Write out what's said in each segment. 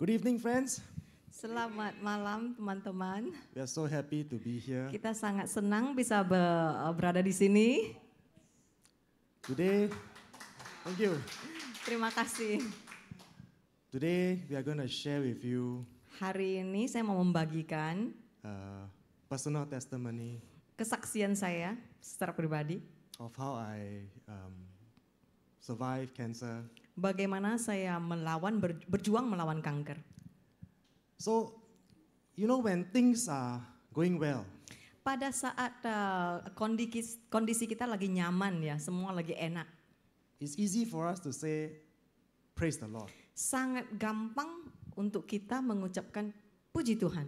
Good evening, friends. Selamat malam teman-teman. We are so happy to be here. Kita sangat senang bisa berada di sini. Today, thank you. Terima kasih. Today, we are going to share with you Hari ini saya mau membagikan personal testimony kesaksian saya secara pribadi. of how I survived cancer. Bagaimana saya berjuang melawan kanker. So, you know when things are going well, Pada saat kondisi kita lagi nyaman ya, semua lagi enak. it's easy for us to say, praise the Lord. Sangat gampang untuk kita mengucapkan puji Tuhan.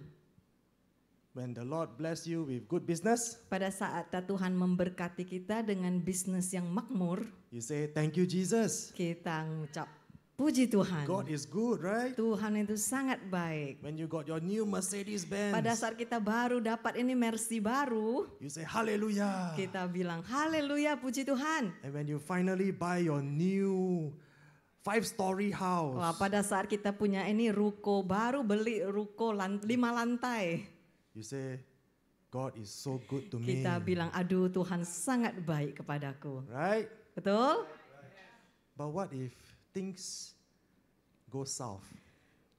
When the Lord bless you with good business, Pada saat Tuhan memberkati kita dengan bisnis yang makmur, you say, thank you, Jesus. kita mengucap puji Tuhan. God is good, right? Tuhan itu sangat baik. When you got your new Mercedes Benz, Pada saat kita baru dapat ini Mercy baru, you say, hallelujah. kita bilang haleluya puji Tuhan. And when you finally buy your new 5-story house, Wah, pada saat kita punya ini ruko baru, beli ruko 5 lantai, you say, God is so good to me. kita bilang aduh Tuhan sangat baik kepadaku. Right? Betul? But what if things go south?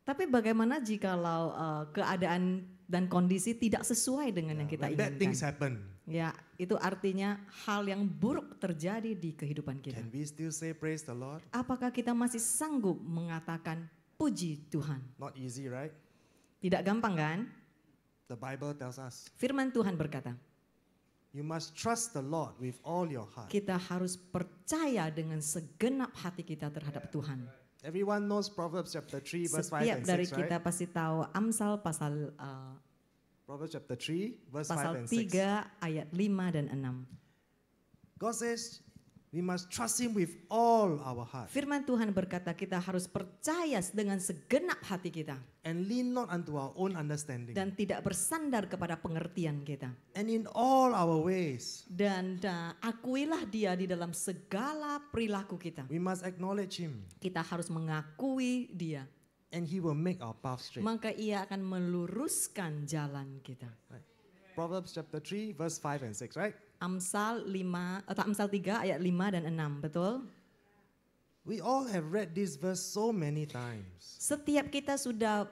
Tapi bagaimana jikalau keadaan dan kondisi tidak sesuai dengan yang kita When bad things inginkan? happen, Ya, itu artinya hal yang buruk terjadi di kehidupan kita. can we still say praise the Lord? Apakah kita masih sanggup mengatakan puji Tuhan? Not easy, right? Tidak gampang kan? The Bible tells us, Firman Tuhan berkata, you must trust the Lord with all your heart. kita harus percaya dengan segenap hati kita terhadap Tuhan. Everyone knows Proverbs chapter 3 verse 5 Setiap and dari 6, kita right? pasti tahu Amsal pasal Proverbs chapter 3 verse 5 pasal and 6. 3 ayat 5 dan 6. God says, we must trust Him with all our heart Firman Tuhan berkata kita harus percaya dengan segenap hati kita and lean not unto our own understanding. dan tidak bersandar kepada pengertian kita. And in all our ways, Dan akuilah dia di dalam segala perilaku kita. we must acknowledge Him, Kita harus mengakui dia. and He will make our path straight. Maka ia akan meluruskan jalan kita. Right. Proverbs chapter 3 verse 5 and 6, right? Amsal 3 ayat 5 dan 6, betul? We all have read this verse so many times. Setiap kita sudah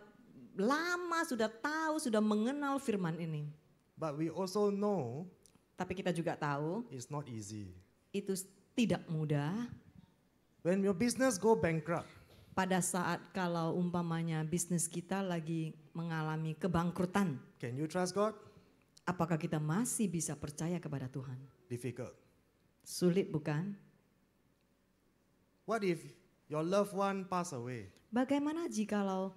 lama, sudah tahu, sudah mengenal firman ini. But we also know Tapi kita juga tahu it's not easy. itu tidak mudah. When your business go bankrupt, Pada saat kalau umpamanya bisnis kita lagi mengalami kebangkrutan, can you trust God? apakah kita masih bisa percaya kepada Tuhan? Difficult. Sulit bukan? What if your loved one pass away? Bagaimana jikalau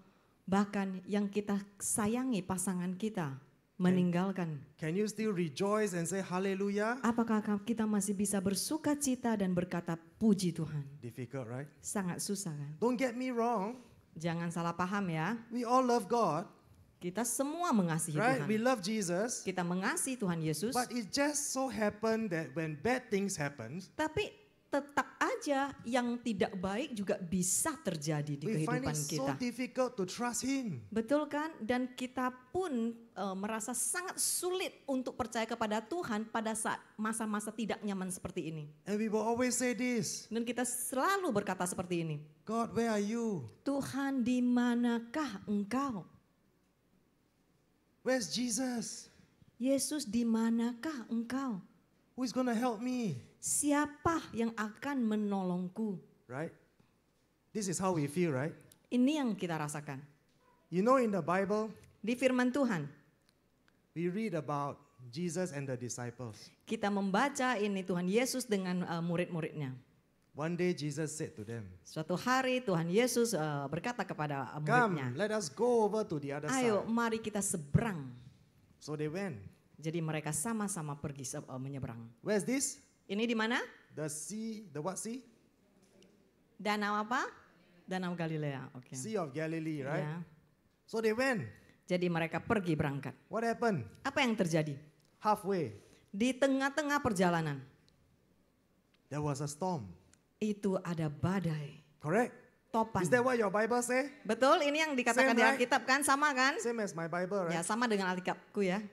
bahkan yang kita sayangi pasangan kita meninggalkan? Can you still rejoice and say hallelujah? Apakah kita masih bisa bersuka cita dan berkata puji Tuhan? Difficult, right? Sangat susah kan? Don't get me wrong. Jangan salah paham ya. We all love God, Kita semua mengasihi right? Tuhan. We love Jesus. Kita mengasihi Tuhan Yesus. But it just so happened that when bad things happen, Tapi tetap aja yang tidak baik juga bisa terjadi di we find kehidupan it so kita. difficult to trust Him. Betul kan? Dan kita pun merasa sangat sulit untuk percaya kepada Tuhan pada saat masa-masa tidak nyaman seperti ini. And we will always say this, Dan kita selalu berkata seperti ini. God, where are you? Tuhan, di manakah engkau? Where's Jesus? Yesus, di manakah engkau? Who is going to help me? Siapa yang akan menolongku? Right? This is how we feel, right? Ini yang kita rasakan. You know, in the Bible, Di firman Tuhan, we read about Jesus and the disciples. kita membaca ini Tuhan Yesus dengan murid-muridnya. One day Jesus said to them, Suatu hari Tuhan Yesus berkata kepada come, muridnya, let us go over to the other ayo side. mari kita seberang. So they went. Jadi mereka sama-sama pergi menyeberang. Where's this? Ini di mana? The sea, the what sea? Danau apa? Danau Galilea. Oke. Sea of Galilee, right? Ya. So they went. Jadi mereka pergi berangkat. What happened? Apa yang terjadi? Halfway, Di tengah-tengah perjalanan there was a storm. itu ada badai. Correct? topan. Is that what your Bible say? Betul, ini yang dikatakan Same, di right? Alkitab kan, sama kan? Same as my Bible, Ya, right? sama dengan Alkitabku ya.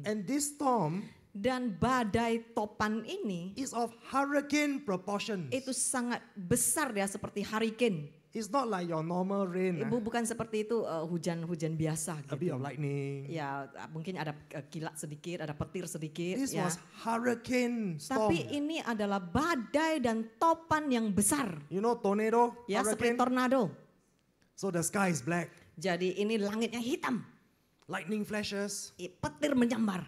And this storm Dan badai topan ini is of hurricane proportions. itu sangat besar ya, seperti hurricane. It's not like your normal rain. Ibu bukan seperti itu hujan-hujan biasa A bit gitu. of lightning. Ya mungkin ada kilat sedikit, ada petir sedikit. This Ya. was hurricane storm. Tapi ini adalah badai dan topan yang besar. You know tornado? Ya seperti Hurricane? tornado. So the sky is black. Jadi ini langitnya hitam. Lightning flashes. Petir menyambar.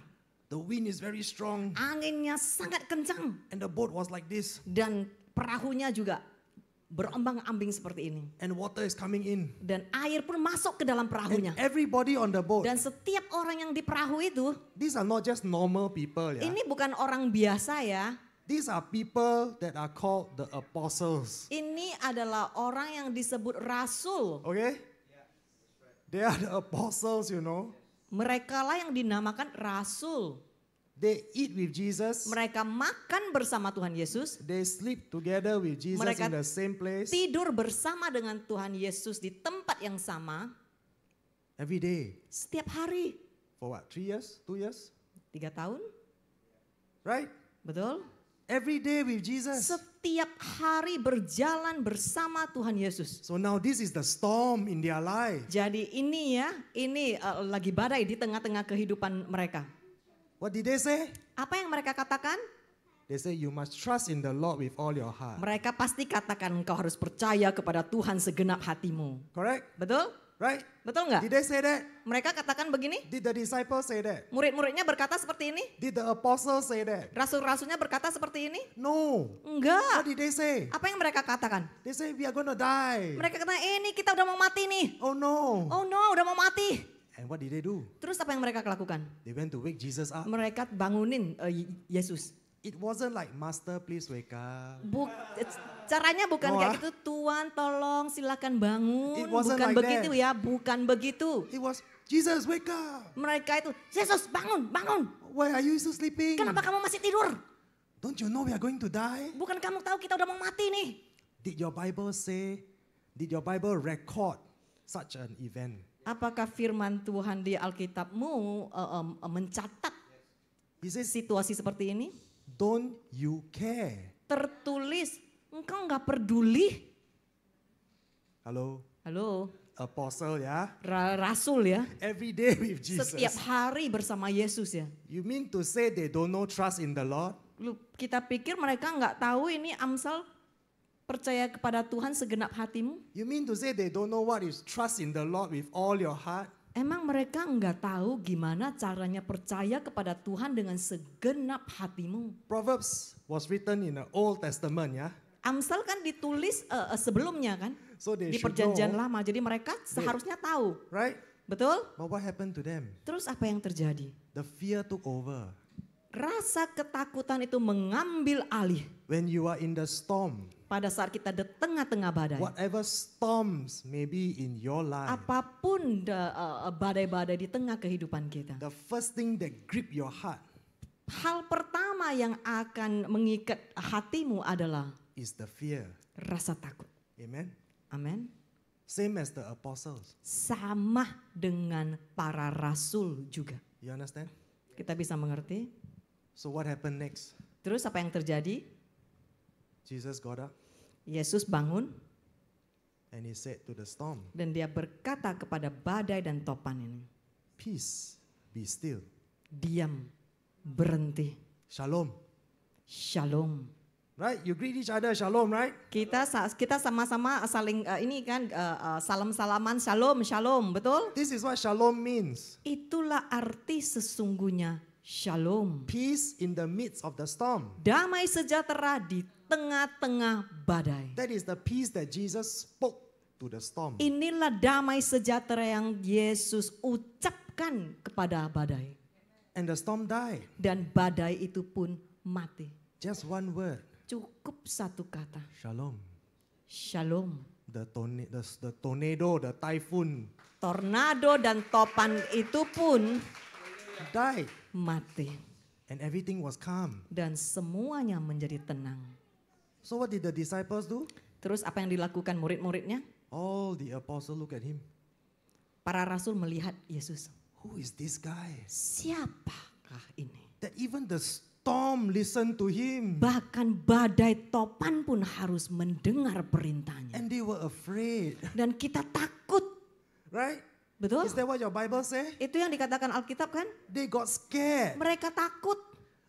The wind is very strong. Anginnya sangat kencang. And the boat was like this. Dan perahunya juga berombang-ambing seperti ini. And water is coming in. Dan air pun masuk ke dalam And perahunya. everybody on the boat. Dan setiap orang yang di perahu itu, These are not just normal people. Yeah? ini bukan orang biasa ya. These are people that are called the apostles. Ini adalah orang yang disebut rasul. Okay? They are the apostles, you know. Mereka lah yang dinamakan rasul. They eat with Jesus. Mereka makan bersama Tuhan Yesus. They sleep together with Jesus Mereka in the same place. Tidur bersama dengan Tuhan Yesus di tempat yang sama. Every day. Setiap hari. For what? 3 years? 2 years? 3 tahun. Right? Betul? Every day with Jesus. Setiap hari berjalan bersama Tuhan Yesus. So now this is the storm in their life. Jadi ini ya, ini lagi badai di tengah-tengah kehidupan mereka. What did they say? Apa yang mereka katakan? They say you must trust in the Lord with all your heart. Mereka pasti katakan engkau harus percaya kepada Tuhan segenap hatimu. Correct? Betul? Right? Betul nggak? Did they say that? Mereka katakan begini? Did the disciples say that? Murid-muridnya berkata seperti ini? Did the apostles say that? Rasul-rasulnya berkata seperti ini? No. Enggak. What did they say? Apa yang mereka katakan? They say we are going to die. Mereka kata, ini kita udah mau mati nih. Oh no. Oh no, udah mau mati. And what did they do? Terus apa yang mereka lakukan? They went to wake Jesus up. Mereka bangunin Yesus. It wasn't like, Master, please wake up. Caranya bukan Oh, kayak gitu, Tuhan tolong silakan bangun. It wasn't Bukan like begitu that. ya, bukan begitu. It was, Jesus, wake up. Mereka itu, Yesus bangun, bangun. Why are you still sleeping? Kenapa kamu masih tidur? Don't you know we are going to die? Bukan kamu tahu kita udah mau mati nih. Did your Bible record such an event? Apakah firman Tuhan di Alkitabmu mencatat He says, situasi seperti ini? don't you care? Tertulis, engkau nggak peduli. Hello? Halo, Apostle, yeah? rasul ya. Every day with Jesus. Setiap hari bersama Yesus ya. You mean to say they don't know trust in the Lord? Kita pikir mereka nggak tahu ini Amsal percaya kepada Tuhan segenap hatimu? You mean to say they don't know what is trust in the Lord with all your heart? Emang mereka nggak tahu gimana caranya percaya kepada Tuhan dengan segenap hatimu? Proverbs was written in the Old Testament, yeah? Amsal kan ditulis sebelumnya kan? So they Di should perjanjian know, lama. Jadi mereka seharusnya tahu. right? Betul? But what happened to them? Terus apa yang terjadi? The fear took over. Rasa ketakutan itu mengambil alih. When you are in the storm, Pada saat kita di tengah-tengah badai. whatever storms may be in your life, Apapun badai-badai di tengah kehidupan kita. the first thing that grip your heart Hal pertama yang akan mengikat hatimu adalah is the fear. rasa takut. Amen? Amin. Same as the apostles. Sama dengan para rasul juga. You understand? Kita bisa mengerti. So what happened next? Terus apa yang terjadi? Jesus got up Yesus bangun and he said to the storm, dan dia berkata kepada badai dan topan ini. peace, be still. Diam, berhenti. Shalom. Shalom. Right? You greet each other, shalom, right? Kita sama-sama saling ini kan salam-salaman shalom, shalom, betul? This is what shalom means. Itulah arti sesungguhnya shalom. Peace in the midst of the storm. Damai sejahtera di tengah-tengah badai. That is the peace that Jesus spoke to the storm. Inilah damai sejahtera yang Yesus ucapkan kepada badai. And the storm died. Dan badai itu pun mati. Just one word. Cukup satu kata. Shalom. Shalom. The tornado, the typhoon Tornado dan topan itu pun died. mati. And everything was calm. Dan semuanya menjadi tenang. So what did the disciples do? Terus apa yang dilakukan murid-muridnya? All the apostles look at him. Para rasul melihat Yesus. Who is this guy? Siapakah ini? That even the storm listen to him. Bahkan badai topan pun harus mendengar perintahnya. And they were afraid. Dan kita takut. Right? Betul? Is that what your Bible say? Itu yang dikatakan Alkitab kan? They got scared. Mereka takut.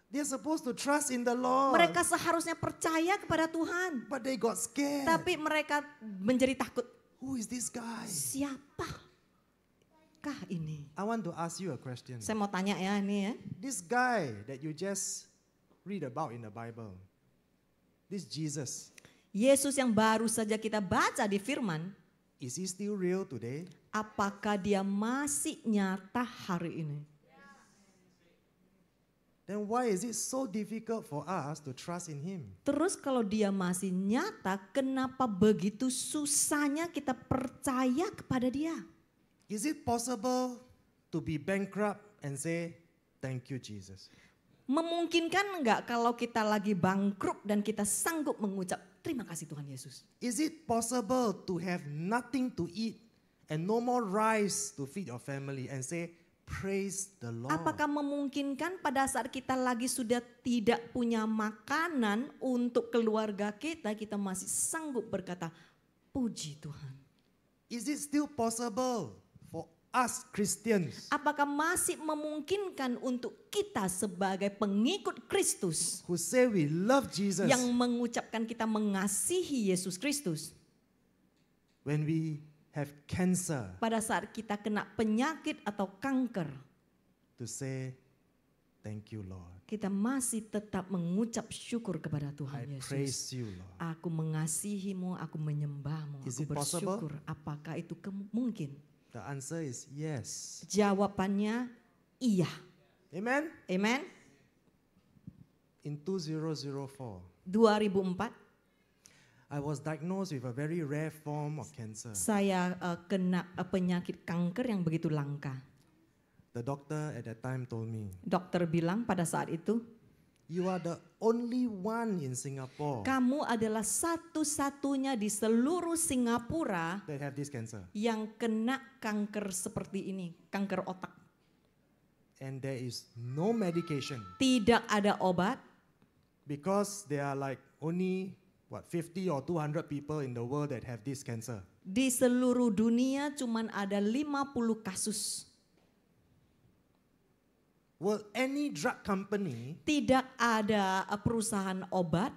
They're supposed to trust in the Lord. Mereka seharusnya percaya kepada Tuhan. But they got scared. Tapi mereka menjadi takut. Who is this guy? Siapakah ini? I want to ask you a question. Saya mau tanya ya ini ya. This guy that you just read about in the Bible. This Jesus. Yesus yang baru saja kita baca di firman. Is he still real today? Apakah dia masih nyata hari ini? Then why is it so difficult for us to trust in him? Terus kalau dia masih nyata, kenapa begitu susahnya kita percaya kepada dia? Is it possible to be bankrupt and say, thank you Jesus? Memungkinkan enggak kalau kita lagi bangkrut dan kita sanggup mengucap terima kasih Tuhan Yesus? Is it possible to have nothing to eat and no more rice to feed your family and say, praise the Lord? Apakah memungkinkan pada saat kita lagi sudah tidak punya makanan untuk keluarga kita, kita masih sanggup berkata, puji Tuhan. Is it still possible for us Christians Apakah masih memungkinkan untuk kita sebagai pengikut Kristus who say we love Jesus yang mengucapkan kita mengasihi Yesus Kristus when we have cancer pada saat kita kena penyakit atau kanker, to say, thank you Lord. kita masih tetap mengucap syukur kepada I Tuhan Yesus. praise you Lord. Aku mengasihimu, aku menyembahmu, Is aku it possible? bersyukur. Apakah itu mungkin? The answer is yes. Jawabannya iya. Amen? Amen. In 2004, 2004 I was diagnosed with a very rare form of cancer. saya kena penyakit kanker yang begitu langka. The doctor at that time told me, Dokter bilang pada saat itu, you are the only one in Singapore kamu adalah satu-satunya di seluruh Singapura that have this cancer. yang kena kanker seperti ini, kanker otak. And there is no medication Tidak ada obat, because there are like only 50 or 200 people in the world that have this cancer. di seluruh dunia cuman ada 50 kasus. Will any drug company Tidak ada perusahaan obat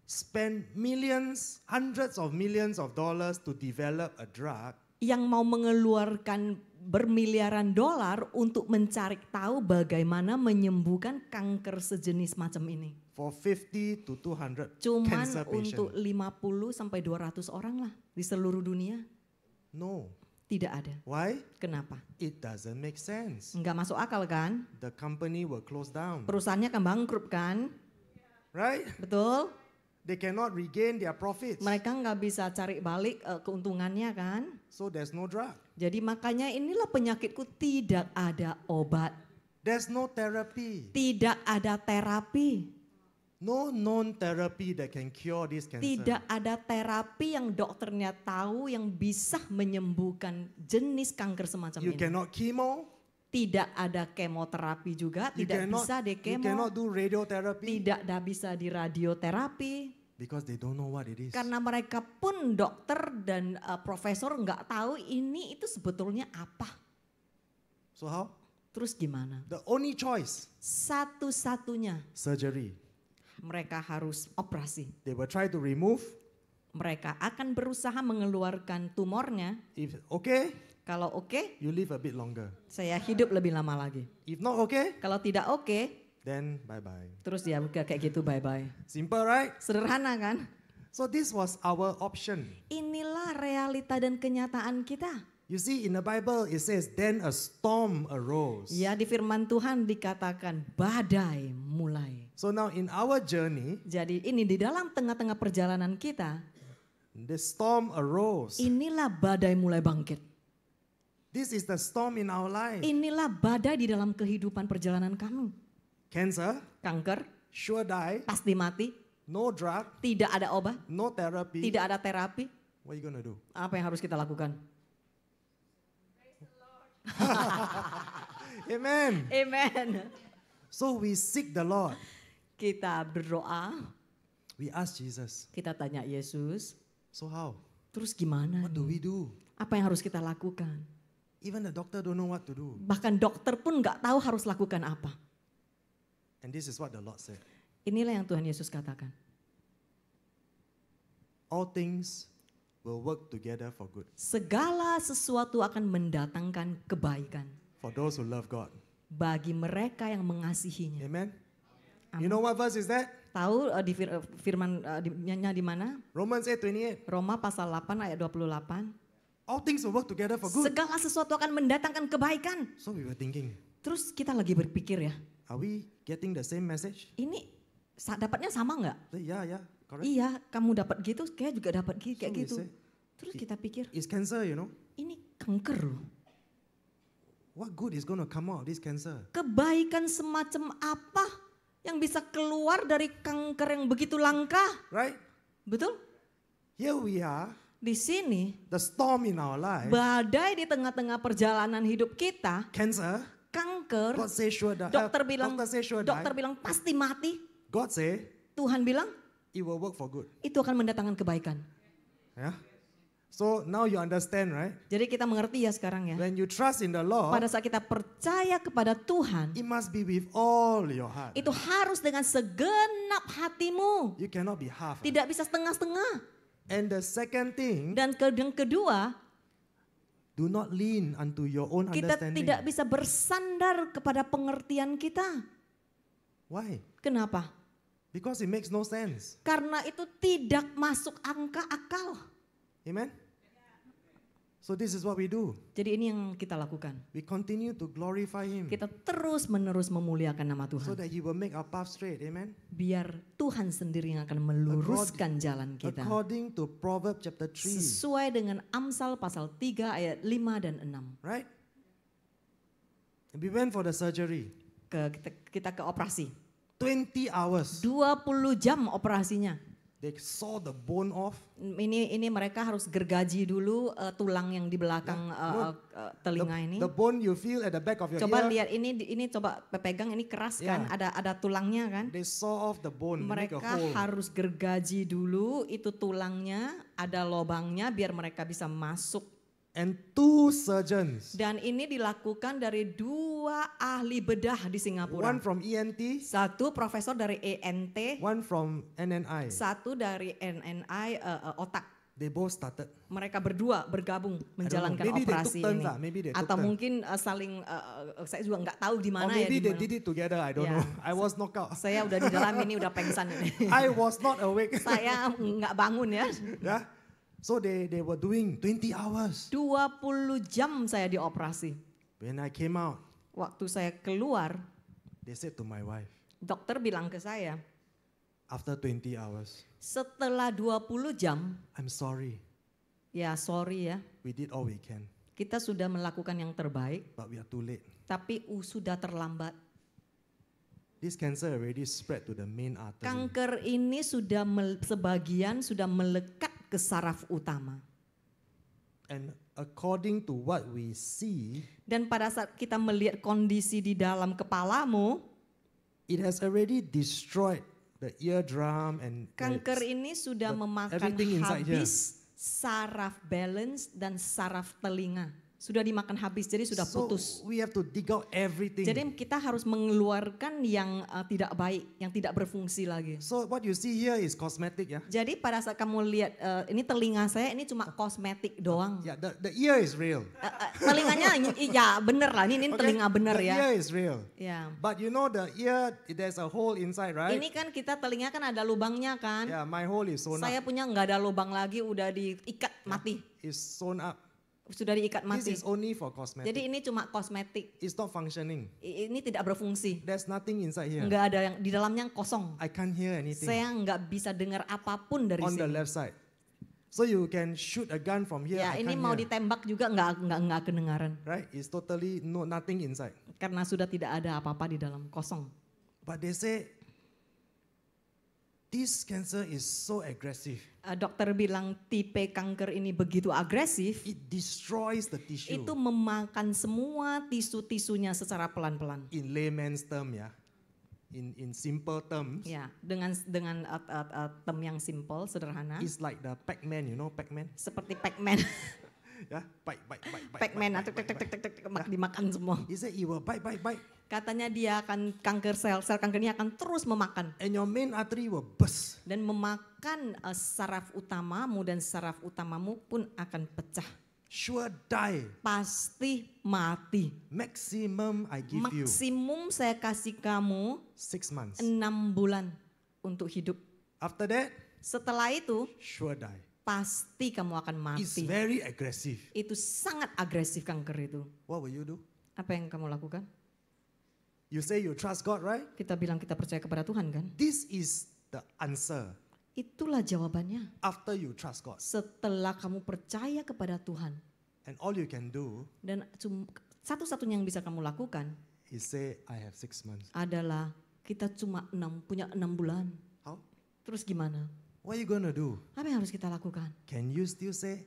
spend millions, hundreds of millions of dollars to develop a drug yang mau mengeluarkan bermiliaran dolar untuk mencari tahu bagaimana menyembuhkan kanker sejenis macam ini? for 50 to 200 Cuman cancer untuk patients? 50 sampai 200 orang lah di seluruh dunia. No. Tidak ada. Why? Kenapa? It doesn't make sense. Enggak masuk akal kan? The company will close down, Perusahaannya akan bangkrut kan? right? Betul? They cannot regain their profits. Mereka nggak bisa cari balik keuntungannya kan? So there's no drug. Jadi makanya inilah penyakitku, tidak ada obat. There's no therapy. Tidak ada terapi. No known therapy that can cure this cancer. Tidak ada terapi yang dokternya tahu yang bisa menyembuhkan jenis kanker semacam You ini. cannot chemo. Tidak ada kemoterapi juga, You tidak cannot, bisa di you cannot kemo, do radiotherapy tidak bisa di radioterapi. because they don't know what it is. Karena mereka pun dokter dan profesor nggak tahu ini itu sebetulnya apa. So how? Terus gimana? The only choice, Satu-satunya surgery. mereka harus operasi. They will try to remove. Mereka akan berusaha mengeluarkan tumornya. If okay, Kalau oke, you live a bit longer. saya hidup lebih lama lagi. If not okay, Kalau tidak oke, then bye-bye. terus ya udah kayak gitu bye-bye. Simple, right? Sederhana kan? So this was our option. Inilah realita dan kenyataan kita. You see, in the Bible it says, then a storm arose. Ya, di firman Tuhan dikatakan badai mulai. So now in our journey, Jadi ini di dalam tengah-tengah perjalanan kita, the storm arose. inilah badai mulai bangkit. This is the storm in our life. Inilah badai di dalam kehidupan perjalanan kamu. Cancer, Kanker, sure die. pasti mati. no drug, tidak ada obat, no therapy. tidak ada terapi, What are you gonna do? apa yang harus kita lakukan? Amen. Amen. So we seek the Lord. Kita berdoa, We ask Jesus. kita tanya Yesus, So how? terus gimana? What do nih? we do? Apa yang harus kita lakukan? Even the doctor don't know what to do. Bahkan dokter pun nggak tahu harus lakukan apa. And this is what the Lord said. Inilah yang Tuhan Yesus katakan. All things will work together for good. Segala sesuatu akan mendatangkan kebaikan For those who love God. bagi mereka yang mengasihinya. Amen. You know what verse is that? Tahu di firman di mana? Romans 8:28. Roma pasal 8 ayat 28. All things will work together for good. Segala sesuatu akan mendatangkan kebaikan. So we were thinking, Terus kita lagi berpikir ya, are we getting the same message? ini dapatnya sama nggak? Yeah, correct. Iya, kamu dapat gitu, kayak juga dapat kayak So we gitu. say, Terus kita pikir, it's cancer, you know. ini kanker loh. What good is going to come out of this cancer? Kebaikan semacam apa yang bisa keluar dari kanker yang begitu langka? Right? Betul? Here we are, Di sini, the storm in our life, badai di tengah-tengah perjalanan hidup kita, cancer. kanker, God say sure die. dokter bilang, Doctor say sure dokter die. bilang pasti mati. God say Tuhan bilang it will work for good. itu akan mendatangkan kebaikan. Yeah. So now you understand, right? Jadi kita mengerti ya sekarang ya. When you trust in the Lord, Pada saat kita percaya kepada Tuhan, it must be with all your heart. itu harus dengan segenap hatimu. You cannot be half. Tidak bisa setengah-setengah. And the second thing, Dan yang kedua, do not lean unto your own kita understanding. tidak bisa bersandar kepada pengertian kita. Why? Kenapa? Because it makes no sense. Karena itu tidak masuk angka akal. Amen? So this is what we do. Jadi ini yang kita lakukan. We continue to glorify Him Kita terus menerus memuliakan nama so Tuhan. that He will make our path straight. Amen? Biar Tuhan sendiri yang akan meluruskan jalan kita. According to Proverbs chapter 3. Sesuai dengan Amsal pasal 3 ayat 5 dan 6. Right? And we went for the surgery. Kita ke operasi. 20 hours. 20 jam operasinya. They saw the bone off. Ini mereka harus gergaji dulu tulang yang di belakang telinga ini. The bone you feel at the back of your Coba ear. lihat ini coba pegang, ini keras kan, ada tulangnya kan. They saw off the bone. They make a Mereka hole. harus gergaji dulu itu tulangnya, ada lobangnya biar mereka bisa masuk. And 2 surgeons. Dan ini dilakukan dari 2 ahli bedah di Singapura. One from ENT. Satu profesor dari ENT, One from NNI. satu dari NNI otak. They both started. Mereka berdua bergabung menjalankan Maybe they operasi took turns ini. lah, maybe they took Atau turns. mungkin saling saya juga nggak tahu di Or mana ya. maybe di they mana. did it together. I don't Yeah. know. I was knocked out. Saya udah di dalam ini udah pengsan ini. I was not awake. Saya nggak bangun ya. Yeah. So they were doing 20 hours. 20 jam saya dioperasi. When I came out, Waktu saya keluar, they said to my wife, dokter bilang ke saya, after 20 hours, setelah 20 jam, I'm sorry. ya sorry ya, We did all we can, kita sudah melakukan yang terbaik, but we are too late. tapi sudah terlambat. This cancer already spread to the main artery. Kanker ini sudah sebagian sudah melekat ke saraf utama. And according to what we see, Dan pada saat kita melihat kondisi di dalam kepalamu, it has already destroyed the eardrum and kanker ini sudah memakan everything inside here. habis saraf balance dan saraf telinga. Sudah dimakan habis, jadi sudah putus. So we have to dig out everything. Jadi kita harus mengeluarkan yang tidak baik, yang tidak berfungsi lagi. So what you see here is cosmetic, yeah. Jadi pada saat kamu lihat ini telinga saya, ini cuma kosmetik doang. Yeah, the ear is real. Telinganya ya bener lah, ini Okay? telinga bener The ya. ear is real. Ya. But you know the ear, there's a hole inside, right? Ini kan kita telinga kan ada lubangnya kan. Yeah, my hole is sewn Saya up. punya nggak ada lubang lagi, udah diikat mati. It's sewn up. Sudah diikat This mati. is only for cosmetic. Jadi ini cuma kosmetik. It's not functioning. Ini tidak berfungsi. There's nothing inside here. Nggak ada yang di dalamnya kosong. I can't hear anything Saya nggak bisa dengar apapun dari on the sini. left side. So you can shoot a gun from here. Ya I ini can't mau hear. ditembak juga nggak kedengaran. Right? It's totally nothing inside. Karena sudah tidak ada apa-apa di dalam, kosong. But they say this cancer is so aggressive. Dokter bilang tipe kanker ini begitu agresif, It destroys the tissue. itu memakan semua tisu-tisunya secara pelan-pelan. In layman's term, ya. In simple terms, Ya, dengan term yang simple, sederhana, it's like the Pac-Man, you know Pac-Man? seperti Pac-Man. Yeah, bite. Pac-Man dimakan semua. He said it will bite. Katanya dia akan sel kanker ini akan terus memakan And your main artery will burst. dan memakan saraf utamamu, dan saraf utamamu pun akan pecah. Sure die. Pasti mati. Maximum I give you Maksimum saya kasih kamu 6 months. 6 bulan untuk hidup. After that, Setelah itu sure die. pasti kamu akan It's mati. very aggressive. Itu sangat agresif kanker itu. What will you do? Apa yang kamu lakukan? You say you trust God, right? Kita bilang kita percaya kepada Tuhan kan? This is the answer Itulah jawabannya. after you trust God. Setelah kamu percaya kepada Tuhan, And all you can do dan satu-satunya yang bisa kamu lakukan is say, I have 6 months. adalah kita cuma punya 6 bulan. How? Terus gimana? What are you going to do? Apa yang harus kita lakukan? Can you still say,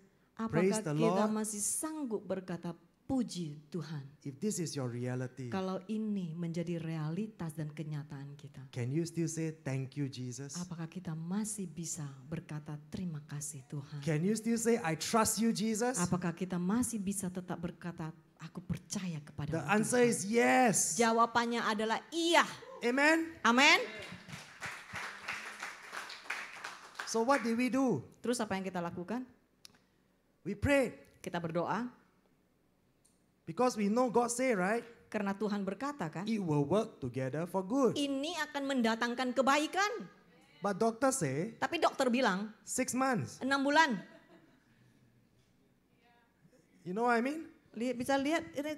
praise Apakah the kita Lord? masih sanggup berkata puji Tuhan? If this is your reality, Kalau ini menjadi realitas dan kenyataan kita, can you still say, thank you, Jesus? apakah kita masih bisa berkata terima kasih Tuhan? Can you still say, I trust you, Jesus? Apakah kita masih bisa tetap berkata aku percaya kepada The answer is yes. Jawabannya adalah iya. Amen? Amin. So what did we do? Terus apa yang kita lakukan? We prayed Kita berdoa because we know God say, right? karena Tuhan berkata kan, It will work together for good. ini akan mendatangkan kebaikan. But doctor say, Tapi dokter bilang 6 months. 6 bulan. You know what I mean? Bisa lihat ini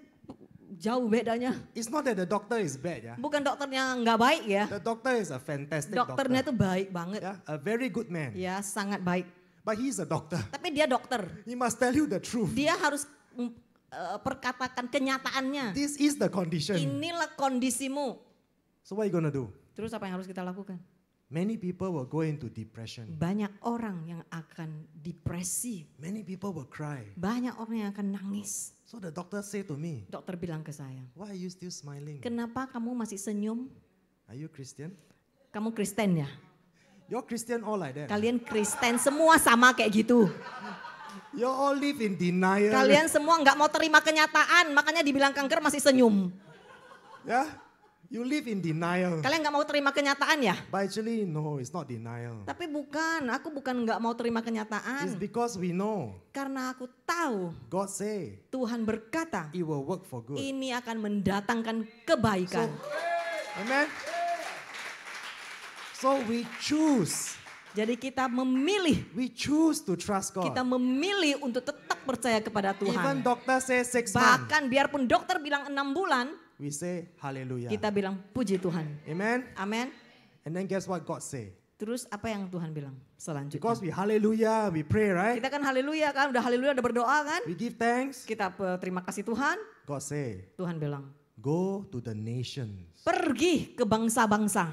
jauh bedanya. It's not that the doctor is bad, yeah. Bukan dokternya nggak baik ya. The doctor is a fantastic Dokternya doctor. itu baik banget. Yeah, a very good man. Ya, sangat baik. But he's a doctor. Tapi dia dokter. He must tell you the truth. Dia harus perkatakan kenyataannya. This is the condition. Inilah kondisimu. So what are you going to do? Terus apa yang harus kita lakukan? Many people will go into depression. Banyak orang yang akan depresi. Many people will cry. Banyak orang yang akan nangis. So the doctor say to me, Dokter bilang ke saya, why are you still smiling? kenapa kamu masih senyum? Are you Christian? Kamu Kristen ya? You're Christian all like that. Kalian Kristen semua sama kayak gitu. You all live in denial. Kalian semua nggak mau terima kenyataan, makanya dibilang kanker masih senyum. Yeah? You live in denial. Kalian nggak mau terima kenyataan ya? But actually, no, it's not denial. Tapi bukan, aku bukan nggak mau terima It's kenyataan. because we know Karena aku tahu God say Tuhan berkata, it will work for good. ini akan mendatangkan kebaikan. Amen. So we choose. Jadi kita memilih, We choose to trust God. kita memilih untuk tetap percaya kepada Even Tuhan. doctor says 6 months, Bahkan biarpun dokter bilang 6 bulan, we say hallelujah. kita bilang puji Tuhan. Amen. Amin. And then guess what God say? Terus apa yang Tuhan bilang selanjutnya? Because we hallelujah, we pray, right? Kita kan haleluya kan, udah haleluya, udah berdoa kan? We give thanks. Kita terima kasih Tuhan. God say, Tuhan bilang, go to the nations pergi ke bangsa-bangsa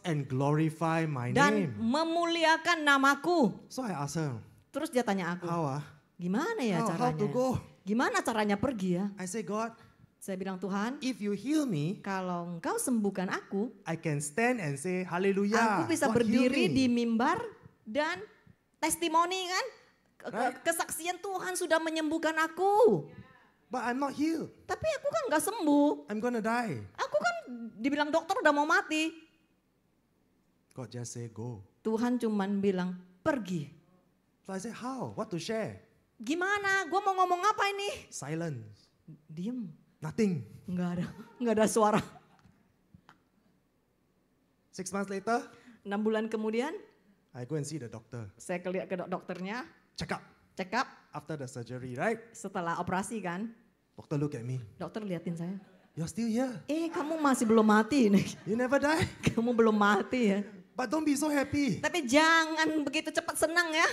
and glorify my dan name. memuliakan namaku. So I ask her, Terus dia tanya aku, how? gimana ya How to caranya? go? Gimana caranya pergi ya? I say, God, Saya bilang, Tuhan, if you heal me, kalau engkau sembuhkan aku I can stand and say hallelujah. bisa God heal berdiri me. di mimbar dan testimoni kan? Right. Kesaksian Tuhan sudah menyembuhkan aku. But I'm not healed. Tapi aku kan gak sembuh. I'm gonna die. Aku kan dibilang dokter udah mau mati. God just say go. Tuhan cuman bilang, pergi. So I say, how? What to share? Gimana? Gue mau ngomong apa ini? Silence. Diem. Nothing. Nggak ada suara. 6 months later, 6 bulan kemudian, I go and see the doctor. saya lihat ke dokternya, Check up. check up After the surgery, right? setelah operasi kan. Doctor look at me. Dokter liatin saya. You're still here. Kamu masih belum mati nih. You never die. Kamu belum mati ya. But don't be so happy. Tapi jangan begitu cepat senang ya.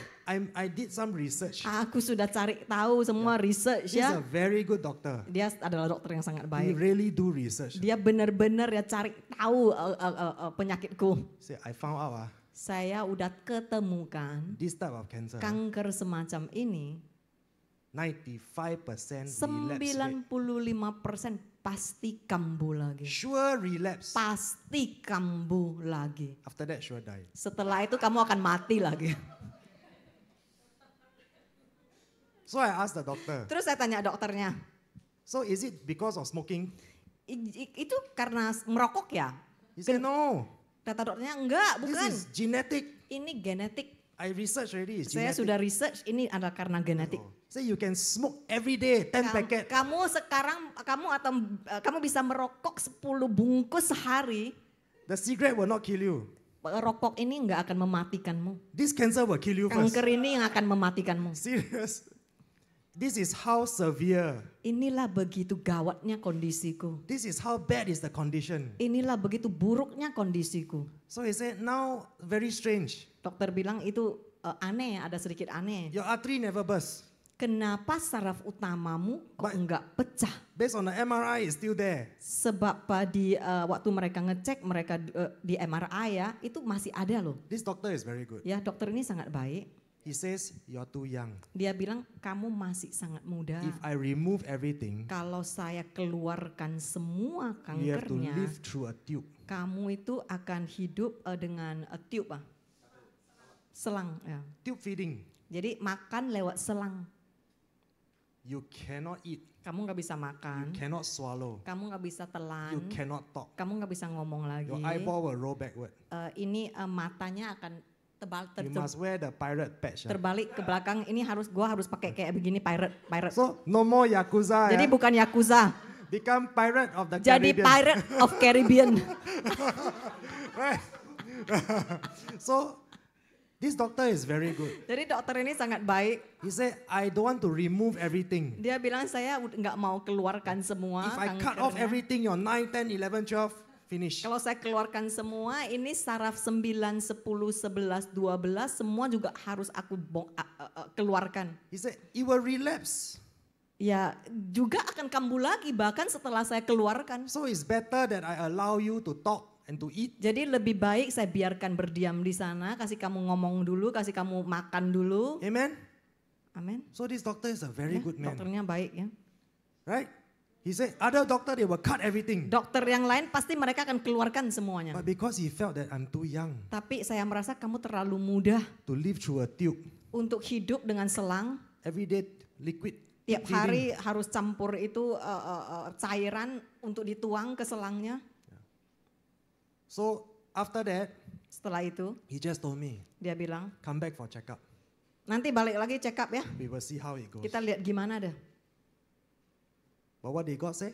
I did some research. Aku sudah cari tahu semua research He's a ya. very good doctor. Dia adalah dokter yang sangat He baik. really do research. Dia benar-benar ya cari tahu penyakitku. Say, I found out Saya udah ketemukan this type of cancer, kanker semacam ini 95% relapse rate. 95% pasti kambuh lagi. Sure relapse. Pasti kambuh lagi. After that, sure die. Setelah itu kamu akan mati lagi. So I asked the doctor, Terus saya tanya dokternya, so is it because of smoking? Itu karena merokok ya? He said, no, Kata dokternya, enggak, this bukan. is genetic. Ini genetik. I researched already, it's Saya genetic. sudah research, ini ada karena genetik. Say you can smoke every day, 10 packet. Kamu sekarang, kamu bisa merokok 10 bungkus sehari. The cigarette will not kill you. Rokok ini enggak akan mematikanmu. This cancer will kill you first. Kanker ini yang akan mematikanmu. Serious. This is how severe. Inilah begitu gawatnya kondisiku. This is how bad is the condition. Inilah begitu buruknya kondisiku. So he said, now very strange. Dokter bilang itu aneh, ada sedikit aneh. Your artery never burst. Kenapa saraf utamamu kok But- enggak pecah? Based on the MRI, it's still there. Sebab waktu mereka ngecek, mereka di MRI ya, itu masih ada loh. This doctor is very good. Ya dokter ini sangat baik. He says, you're too young. Dia bilang kamu masih sangat muda. If I remove everything, Kalau saya keluarkan semua you have to kankernya, live through a tube. kamu itu akan hidup dengan tube, selang. Ya. Tube feeding. Jadi makan lewat selang. You cannot eat. Kamu nggak bisa You makan, cannot swallow. kamu nggak bisa telan, You cannot talk. kamu nggak bisa ngomong lagi. Your eyeball will roll backward. Ini matanya akan You must wear the pirate patch. terbalik ke belakang. Ini gua harus pakai kayak begini pirate. So no more Yakuza. Jadi bukan Yakuza, Become pirate of the jadi Caribbean. pirate of Caribbean. Right. So this doctor is very good. Jadi dokter ini sangat baik. He said, I don't want to remove everything. Dia bilang saya nggak mau keluarkan semua If I cut off kankernya. everything, your 9, 10, 11, 12, finish. Kalau saya keluarkan semua, ini saraf 9, 10, 11, 12 semua juga harus aku keluarkan. He said, it will relapse. Ya juga akan kambuh lagi bahkan setelah saya keluarkan. So it's better that I allow you to talk and to eat. Jadi lebih baik saya biarkan berdiam di sana, kasih kamu ngomong dulu, kasih kamu makan dulu. Amen? Amin. So this doctor is a very Ya, good man. dokternya baik ya. Right? He said, other doctor, they will cut everything. Dokter yang lain pasti mereka akan keluarkan semuanya. But because he felt that I'm too young Tapi saya merasa kamu terlalu mudah to live through a tube, untuk hidup dengan selang. everyday liquid Tiap feeding. hari harus campur itu cairan untuk dituang ke selangnya. So after that, Setelah itu he just told me, dia bilang, come back for checkup. nanti balik lagi check up ya. We will see how it goes. Kita lihat gimana deh. But what did God say?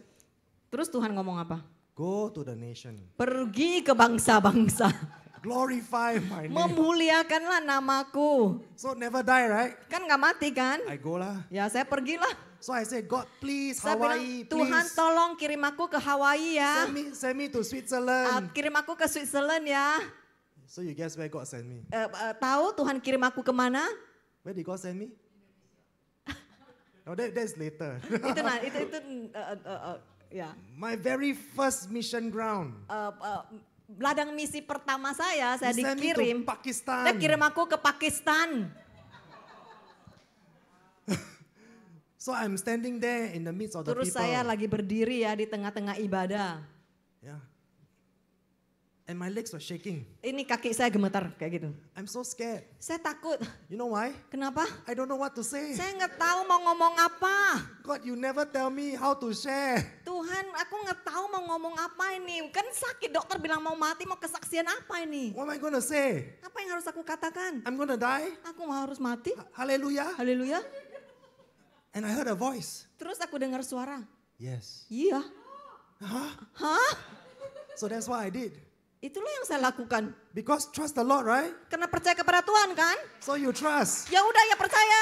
Terus Tuhan ngomong apa? Go to the nation. Pergi ke bangsa-bangsa. Glorify my name. Memuliakanlah namaku. So never die, right? Kan gak mati kan? I go lah. Ya saya pergilah. So I said, God, please, Saya bilang, Hawaii, Tuhan please. tolong kirim aku ke Hawaii ya. Send me to Switzerland. Kirim aku ke Switzerland ya. So you guess where God sent me? Tahu Tuhan kirim aku kemana? Where did God send me? Oh, that's later. itu ya. My very first mission ground. Ladang misi pertama saya He sent me to dikirim. Pakistan. Dia kirim aku ke Pakistan. So I'm standing there in the midst of the Terus people. saya lagi berdiri ya di tengah-tengah ibadah. Yeah. And my legs were shaking. Ini kaki saya gemetar kayak gitu. I'm so scared. Saya takut. You know why? Kenapa? I don't know what to say. Saya nggak tahu mau ngomong apa. God, you never tell me how to share. Tuhan, aku nggak tahu mau ngomong apa ini. Kan sakit, dokter bilang mau mati, mau kesaksian apa ini? What am I going to say? Apa yang harus aku katakan? I'm going to die? Aku harus mati? Hallelujah. Haleluya. And I heard a voice. Terus aku dengar suara. Yes. Iya. Huh? Hah? So that's what I did. Itulah yang saya lakukan. Because trust the Lord, right? Karena percaya kepada Tuhan kan? So you trust. Ya udah ya percaya.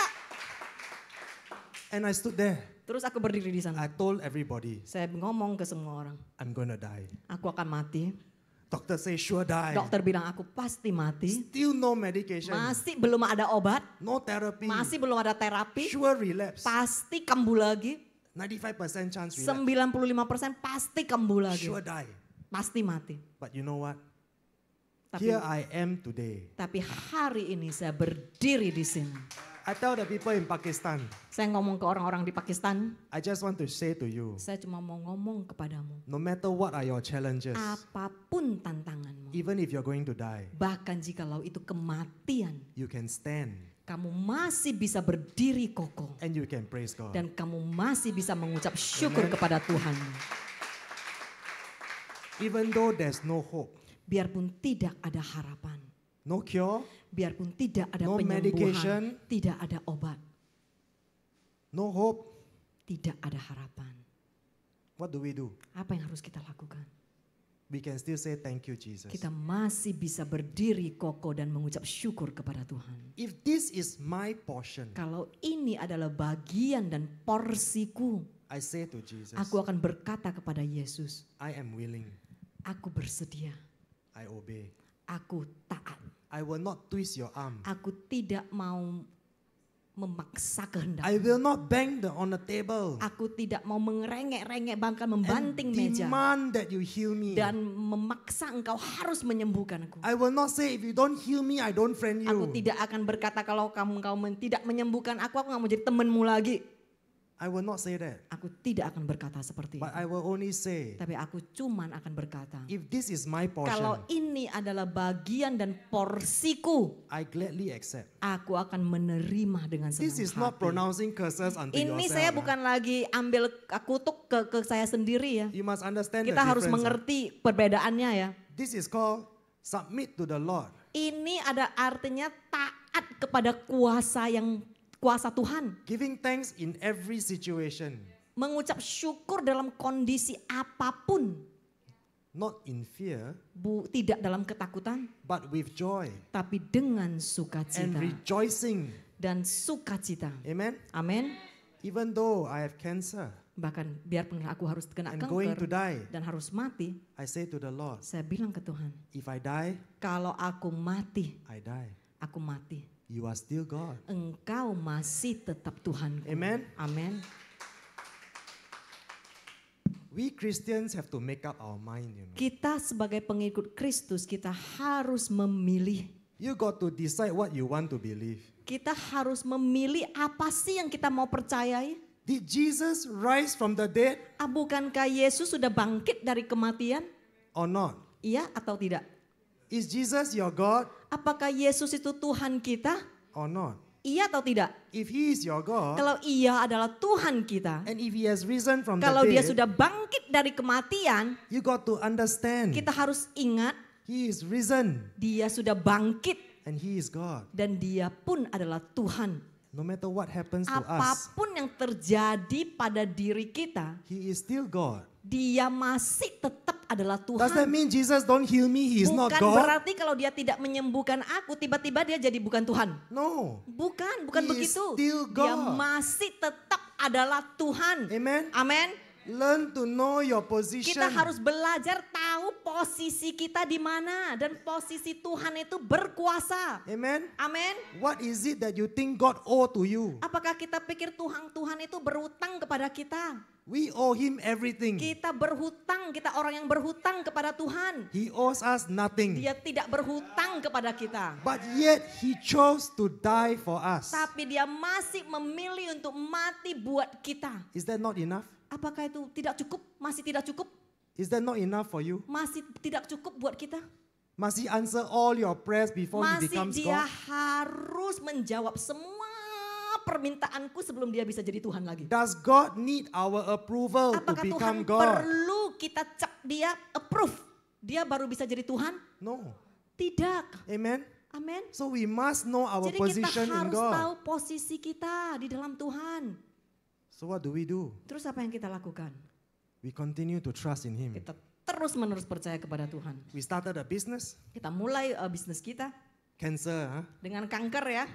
And I stood there. Terus aku berdiri di sana. I told everybody, Saya ngomong ke semua orang. I'm going to die. Aku akan mati. Doctor say, sure die. Dokter bilang aku pasti mati. Still no medication. Masih belum ada obat. No therapy. Masih belum ada terapi. Sure relapse. Pasti kambuh lagi. 95% chance relapse. 95% pasti kambuh lagi. Sure die. Pasti mati. But you know what? Here I am today. Tapi hari ini saya berdiri di sini. I tell the people in Pakistan, Saya ngomong ke orang-orang di Pakistan, I just want to say to you, saya cuma mau ngomong kepadamu. no matter what are your challenges, Apapun tantanganmu, even if you're going to die, bahkan jikalau itu kematian, you can stand kamu masih bisa berdiri kokoh. and you can praise God. Dan kamu masih bisa mengucap syukur kepada Tuhan. Even though there's no hope, Biarpun tidak ada harapan, no cure, biarpun tidak ada No penyembuhan, medication. tidak ada obat, no hope, tidak ada harapan. what do we do? Apa yang harus kita lakukan? We can still say thank you, Jesus. Kita masih bisa berdiri kokoh dan mengucap syukur kepada Tuhan. If this is my portion, Kalau ini adalah bagian dan porsiku, I say to Jesus, aku akan berkata kepada Yesus, I am willing, aku bersedia, I obey. aku taat. I will not twist your arm. Aku tidak mau memaksa kehendak. I will not bang on the table Aku tidak mau mengerengek-rengek bahkan and membanting meja. demand that you heal me. Dan memaksa engkau harus menyembuhkanku. I will not say if you don't heal me, I don't friend Aku you. tidak akan berkata kalau tidak menyembuhkan aku nggak mau jadi temanmu lagi. I will not say that. Aku tidak akan berkata seperti itu. But I will only say, Tapi aku cuman akan berkata, if this is my kalau portion, ini adalah bagian dan porsiku, I gladly accept. aku akan menerima dengan senang This is hati. not pronouncing curses unto Ini yourself. saya bukan lagi ambil kutuk ke saya sendiri ya. You must understand Kita the harus difference. mengerti perbedaannya ya. This is called submit to the Lord. Ini ada artinya taat kepada kuasa Tuhan. Giving thanks in every situation, Mengucap syukur dalam kondisi apapun. not in fear, Tidak dalam ketakutan, but with joy tapi dengan and sukacita. rejoicing. Dan sukacita. Amen. Amin. Even though I have cancer Bahkan biarpun aku harus kena and going kanker to die, dan harus mati, I say to the Lord, saya bilang ke Tuhan, if I die, kalau aku mati, I die. aku mati. You are still God. Engkau masih tetap Tuhan. Amen. Amin. We Christians have to make up our mind, you know. Kita sebagai pengikut Kristus, kita harus memilih. You got to decide what you want to believe. Kita harus memilih apa sih yang kita mau percayai. Did Jesus rise from the dead Bukankah Yesus sudah bangkit dari kematian? or not? Iya atau tidak? Is Jesus your God Apakah Yesus itu Tuhan kita? or not? Iya atau tidak? If he is your God Kalau iya adalah Tuhan kita. and if he has risen from Kalau the dia dead, sudah bangkit dari kematian, you got to understand kita harus ingat he is risen dia sudah bangkit and he is God. dan dia pun adalah Tuhan. No matter what happens to us, Apapun yang terjadi pada diri kita, he is still God. dia masih tetap adalah Does that Tuhan. mean Jesus don't heal me, he is not Bukan God? berarti kalau dia tidak menyembuhkan aku, tiba-tiba dia jadi bukan Tuhan. No. Bukan He is begitu. still Dia God. masih tetap adalah Tuhan. Amen. Amin. Learn to know your position. Kita harus belajar tahu posisi kita di mana dan posisi Tuhan itu berkuasa. Amen. Amin. What is it that you think God owe to you? Apakah kita pikir Tuhan itu berhutang kepada kita? We owe him everything. Kita berhutang, kita orang yang berhutang kepada Tuhan. He owes us nothing. Dia tidak berhutang kepada kita. But yet he chose to die for us. Tapi dia masih memilih untuk mati buat kita. Is that not enough? Apakah itu tidak cukup? Masih tidak cukup? Is that not enough for you? Masih tidak cukup buat kita? Must he answer all your prayers before he Masih becomes dia God? harus menjawab semua permintaanku sebelum dia bisa jadi Tuhan lagi. Does God need our approval to Apakah Tuhan become God? perlu kita cap dia approve? Dia baru bisa jadi Tuhan? No. Tidak. Amen. Amin. So we must know our Jadi kita position in harus God. tahu posisi kita di dalam Tuhan. So what do we do? Terus apa yang kita lakukan? We continue to trust in him. Kita terus menerus percaya kepada Tuhan. We started a business. Kita mulai bisnis kita Cancer, huh? dengan kanker ya.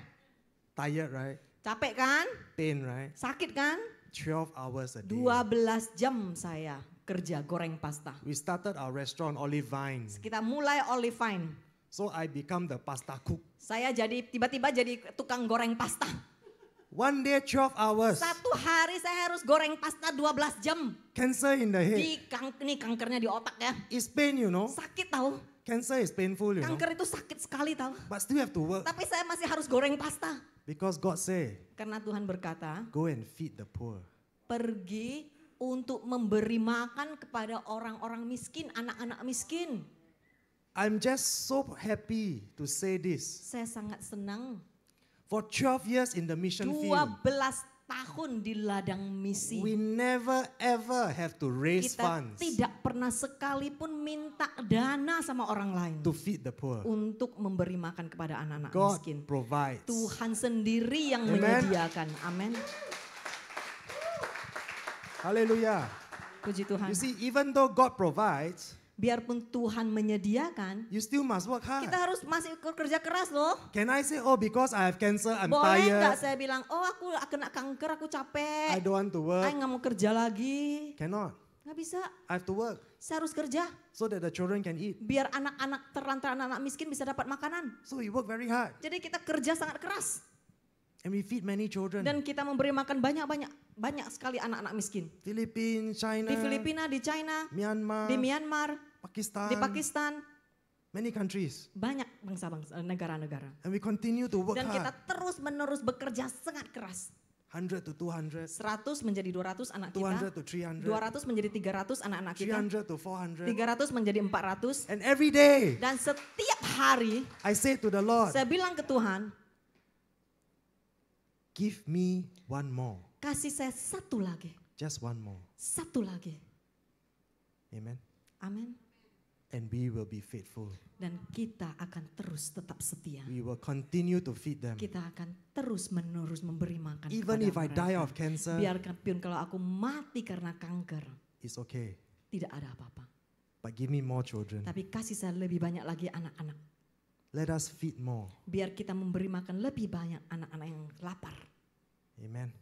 Tired, right? Capek kan? Pain, right? Sakit kan? 12 hours a day. 12 jam saya kerja goreng pasta. We started our restaurant, Olive Vine. Kita mulai Olive Vine. So I become the pasta cook. Saya tiba-tiba jadi tukang goreng pasta. One day, 12 hours. Satu hari saya harus goreng pasta 12 jam. Cancer in the head. Ini kankernya di otak ya. It's pain, you know. Sakit tahu. Cancer is painful, you know. Kanker itu sakit sekali tahu. But still have to work. Tapi saya masih harus goreng pasta. Because God say, Karena Tuhan berkata, go and feed the poor. pergi untuk memberi makan kepada orang-orang miskin, anak-anak miskin. I'm just so happy to say this. Saya sangat senang. For 12 years in the mission 12 field, tahun di ladang misi. we never ever have to raise Kita funds tidak pernah sekalipun minta dana sama orang lain to feed the poor. untuk memberi makan kepada anak-anak God miskin. provides. Tuhan sendiri yang Amen. menyediakan. Amin. Hallelujah. Puji Tuhan. You see, even though God provides, Biarpun Tuhan menyediakan, you still must work hard. kita harus masih kerja keras loh. Can I say, oh, because I have cancer, I'm Boleh nggak tired, saya bilang, oh aku kena kanker, aku I capek, don't want to work? saya nggak mau kerja lagi. Cannot. Nggak bisa, I have to work saya harus kerja. so that the children can eat. Biar anak-anak terlantar, anak-anak miskin bisa dapat makanan. So we work very hard Jadi kita kerja sangat keras. and we feed many children. Dan kita memberi makan banyak sekali anak-anak miskin. Philippines, China, Di Filipina, di China, Myanmar, di Myanmar, Pakistan, di Pakistan. many countries. Banyak bangsa-bangsa, negara-negara. And we continue to work Dan kita hard. terus-menerus bekerja sangat keras. 100 to 200, 100 menjadi 200 anak 200 kita. to 300, 200 menjadi 300 anak-anak kita. 300 to 400. 300 menjadi 400. And every day Dan setiap hari I say to the Lord, saya bilang ke Tuhan, give me one more. kasih saya satu lagi. Just one more. Satu lagi. Amen. Amin. And we will be faithful. Dan kita akan terus tetap setia. We will continue to feed them. Kita akan terus menerus memberi makan Even kepada if I mereka. die of cancer, Biarpun kalau aku mati karena kanker, it's okay. tidak ada apa-apa. But give me more children. Tapi kasih saya lebih banyak lagi anak-anak. Let us feed more. Biar kita memberi makan lebih banyak anak-anak yang lapar. Amen.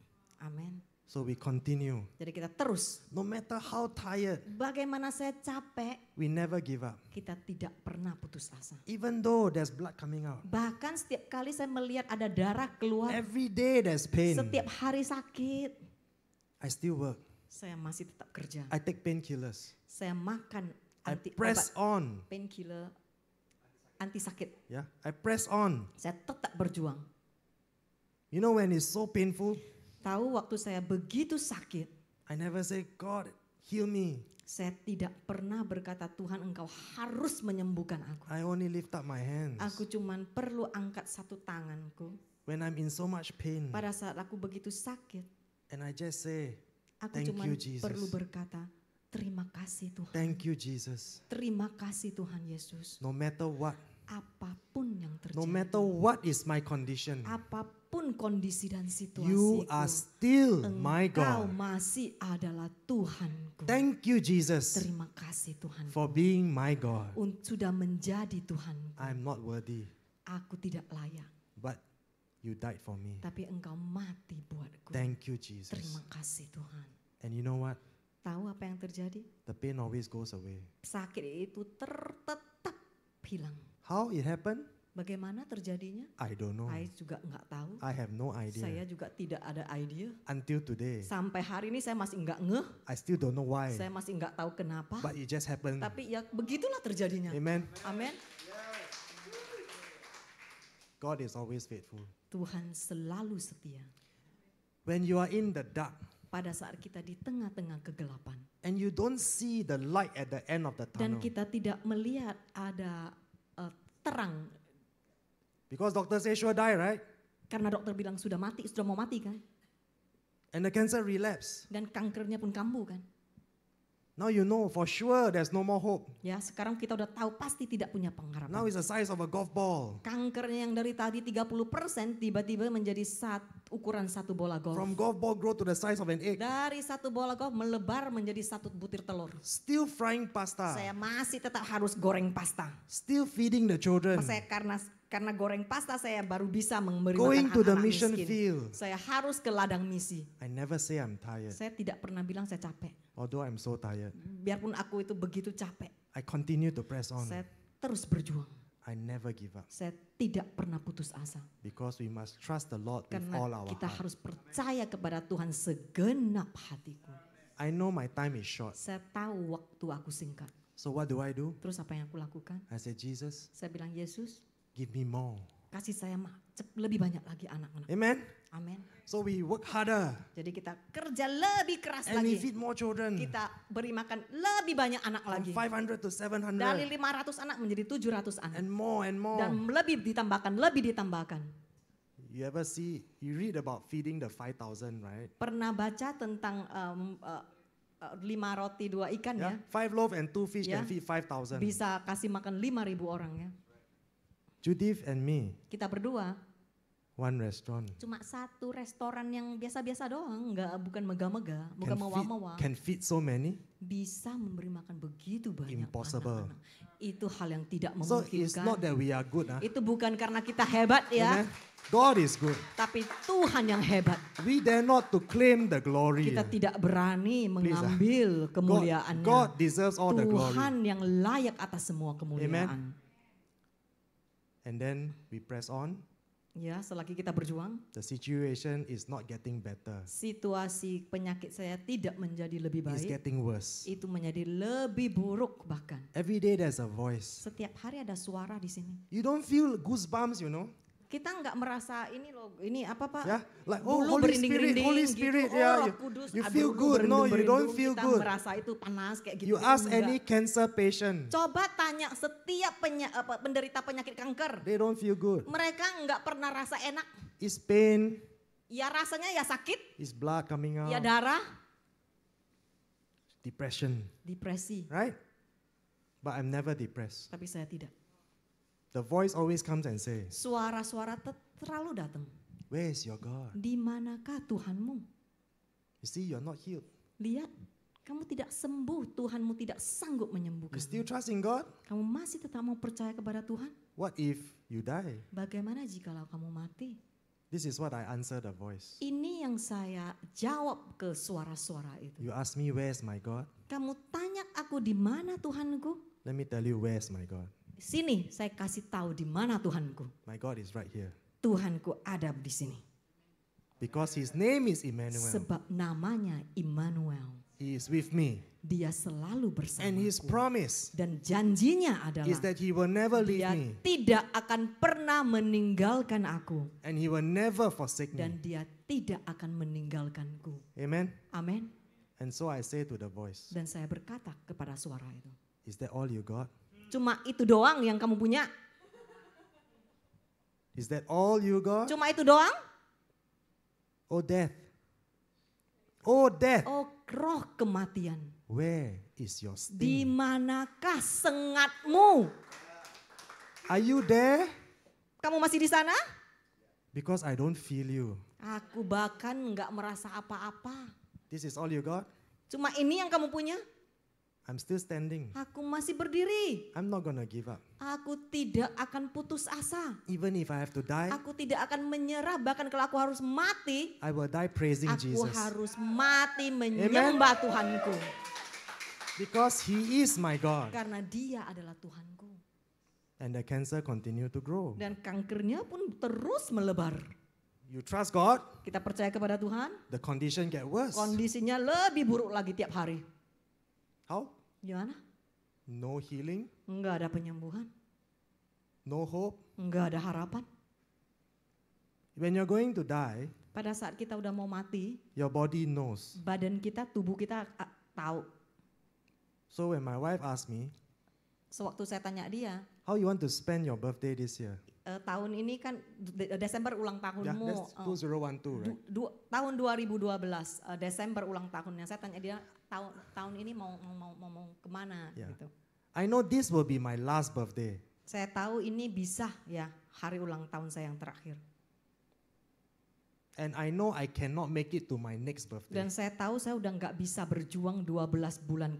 Amin. So we continue. Jadi kita terus. No matter how tired, Bagaimana saya capek, we never give up. kita tidak pernah putus asa. Even though there's blood coming out. Bahkan setiap kali saya melihat ada darah keluar, Every day there's pain. setiap hari sakit, I still work. saya masih tetap kerja. I take painkillers. Saya makan I obat press on. painkiller anti sakit. Yeah, I press on. Saya tetap berjuang. You know when it's so painful, Tahu waktu saya begitu sakit, I never say, God, heal me. saya tidak pernah berkata, Tuhan engkau harus menyembuhkan aku. I only lift up my hands. Aku cuman perlu angkat satu tanganku. When I'm in so much pain, Pada saat aku begitu sakit, and I just say, aku Thank cuman you, Jesus. perlu berkata, terima kasih Tuhan. thank you, Jesus. Terima kasih Tuhan Yesus. No matter what, Apapun yang terjadi, no matter what is my condition, apapun kondisi dan you situasiku, are still my engkau God. masih adalah Tuhanku. Thank you, Jesus, Terima kasih Tuhan. for being my God. Sudah menjadi Tuhanku. I'm not worthy, Aku tidak layak, but you died for me. tapi engkau mati buatku. Thank you, Jesus. Terima kasih Tuhan. And you know what? Tahu apa yang terjadi? The pain always goes away. Sakit itu tetap hilang. How it happened? Bagaimana terjadinya? I don't know. Saya juga nggak tahu. I have no Saya idea. juga tidak ada idea. Until today, Sampai hari ini saya masih nggak ngeh. I still don't know why, Saya masih nggak tahu kenapa. but it just happened. Tapi ya begitulah terjadinya. Amen. Amin. God is always faithful. Tuhan selalu setia. When you are in the dark Pada saat kita di tengah-tengah kegelapan. and you don't see the light at the end of the Dan tunnel, kita tidak melihat ada terang. because doctor say sure die, right? Karena dokter bilang sudah mati, sudah mau mati kan. And the cancer relapse. Dan kankernya pun kambuh kan. Now you know for sure there's no more hope. Ya sekarang kita udah tahu pasti tidak punya pengharapan. Now it's the size of a golf ball. Kankernya yang dari tadi 30% tiba-tiba menjadi ukuran satu bola golf. From golf ball grow to the size of an egg. Dari satu bola golf melebar menjadi satu butir telur. Still frying pasta. Saya masih tetap harus goreng pasta. Still feeding the children. Saya karena goreng pasta saya baru bisa memberi Going makan to the anak-anak mission miskin. field. Saya harus ke ladang misi. I never say I'm tired, Saya tidak pernah bilang saya capek. although I'm so tired. Biarpun aku itu begitu capek, I continue to press on. saya terus berjuang. I never give up, Saya tidak pernah putus asa. because we must trust the Lord with Karena all our kita heart. harus percaya kepada Tuhan segenap hatiku. I know my time is short, Saya tahu waktu aku singkat. So what do I do? Terus apa yang aku lakukan? I said, Jesus, Saya bilang, Yesus, give me more. kasih saya lebih banyak lagi anak-anak. Amen? Amin. So we work harder Jadi kita kerja lebih keras and we lagi. feed more children. Kita beri makan lebih banyak anak From lagi. 500 to Dari 700 500 anak menjadi 700 anak. and more and more. Dan lebih ditambahkan. You ever see, you read about feeding the 5,000, right? Pernah baca tentang 5 roti 2 ikan ya? Yeah? 5 loaves and 2 fish Yeah. can feed 5,000. Bisa kasih makan 5.000 orang ya. Judith and me, Kita berdua one restaurant. cuma satu restoran yang biasa-biasa doang, bukan megah-megah, bukan mewah-mewah. Can feed so many. Bisa memberi makan begitu banyak Impossible. anak-anak. Itu hal yang tidak So it's not memungkinkan. that we are good. Itu bukan karena kita hebat ya, Amen? God is good. tapi Tuhan yang hebat. We dare not to claim the glory. Kita tidak berani mengambil kemuliaannya. God deserves all the glory. Tuhan yang layak atas semua kemuliaan. And then we press on. Ya, selagi kita berjuang, The situation is not getting better. situasi penyakit saya tidak menjadi lebih It's baik. getting worse. Itu menjadi lebih buruk bahkan. Every day there's a voice. Setiap hari ada suara di sini. You don't feel goosebumps, you know? Kita nggak merasa ini loh, ini apa Pak? Yeah, like oh Bulu Holy Spirit, berinding-rinding Holy gitu. Spirit, Oh, yeah. Roh You, Kudus, you aduh, feel lu good. No, you don't berinding-berinding, feel kita good. merasa itu panas kayak gitu. You ask Enggak. any cancer patient, Coba tanya setiap penderita penyakit kanker. they don't feel good. Mereka nggak pernah rasa enak. It's pain, Ya rasanya ya sakit, it's blood coming out, ya darah, depression, depresi. right? But I'm never depressed. Tapi saya tidak. The voice always comes and says, Suara-suara terlalu datang. where is your God? Di manakah Tuhanmu? You see, you're not healed. Lihat, kamu tidak sembuh, Tuhanmu tidak sanggup menyembuhkan. You still trust in God? Kamu masih tetap mau percaya kepada Tuhan? What if you die? Bagaimana jikalau kamu mati? This is what I answer the voice. Ini yang saya jawab ke suara-suara itu. You ask me, where's my God? Kamu tanya aku di mana Tuhanku? Let me tell you, where's my God? Sini saya kasih tahu di mana Tuhanku. My God is right here. Tuhanku ada di sini. Because his name is Emmanuel. Sebab namanya Immanuel. He is with me. Dia selalu And his bersamaku. promise Dan janjinya is adalah that he will never leave dia me. tidak akan pernah meninggalkan aku. And he will never forsake me. Dan dia tidak akan meninggalkanku. Amen? Amin. And so I say to the voice, Dan saya berkata kepada suara itu. is that all you got? Cuma itu doang yang kamu punya? Is that all you got? Cuma itu doang? Oh death. Oh death. Oh roh kematian. Where is your Di sting? manakah sengatmu? Are you there? Kamu masih di sana? Because I don't feel you. Aku bahkan nggak merasa apa-apa. This is all you got? Cuma ini yang kamu punya? I'm still standing. Aku masih berdiri. I'm not gonna give up. Aku tidak akan putus asa. Even if I have to die, Aku tidak akan menyerah. Bahkan kalau aku harus mati, I will die praising aku Jesus. harus mati menyembah Tuhanku. Because he is my God. Karena dia adalah Tuhanku. And the cancer continue to grow. Dan kankernya pun terus melebar. You trust God, Kita percaya kepada Tuhan, the condition get worse. kondisinya lebih buruk lagi tiap hari. How? Gimana? No healing, Enggak ada penyembuhan, no hope. enggak ada harapan. When you're going to die, Pada saat kita udah mau mati, your body knows. badan kita, tubuh kita tahu. So when my wife asked me, Sewaktu saya tanya dia, how you want to spend your birthday this year? tahun ini kan Desember ulang Yeah, tahunmu. that's 2012, right? Tahun 2012 Desember ulang tahunnya. Saya tanya dia tahun ini mau kemana Yeah. gitu. I know this will be my last birthday. Saya tahu ini bisa ya hari ulang tahun saya yang terakhir. And I know I cannot make it to my next birthday. Dan saya tahu saya udah nggak bisa berjuang 12 bulan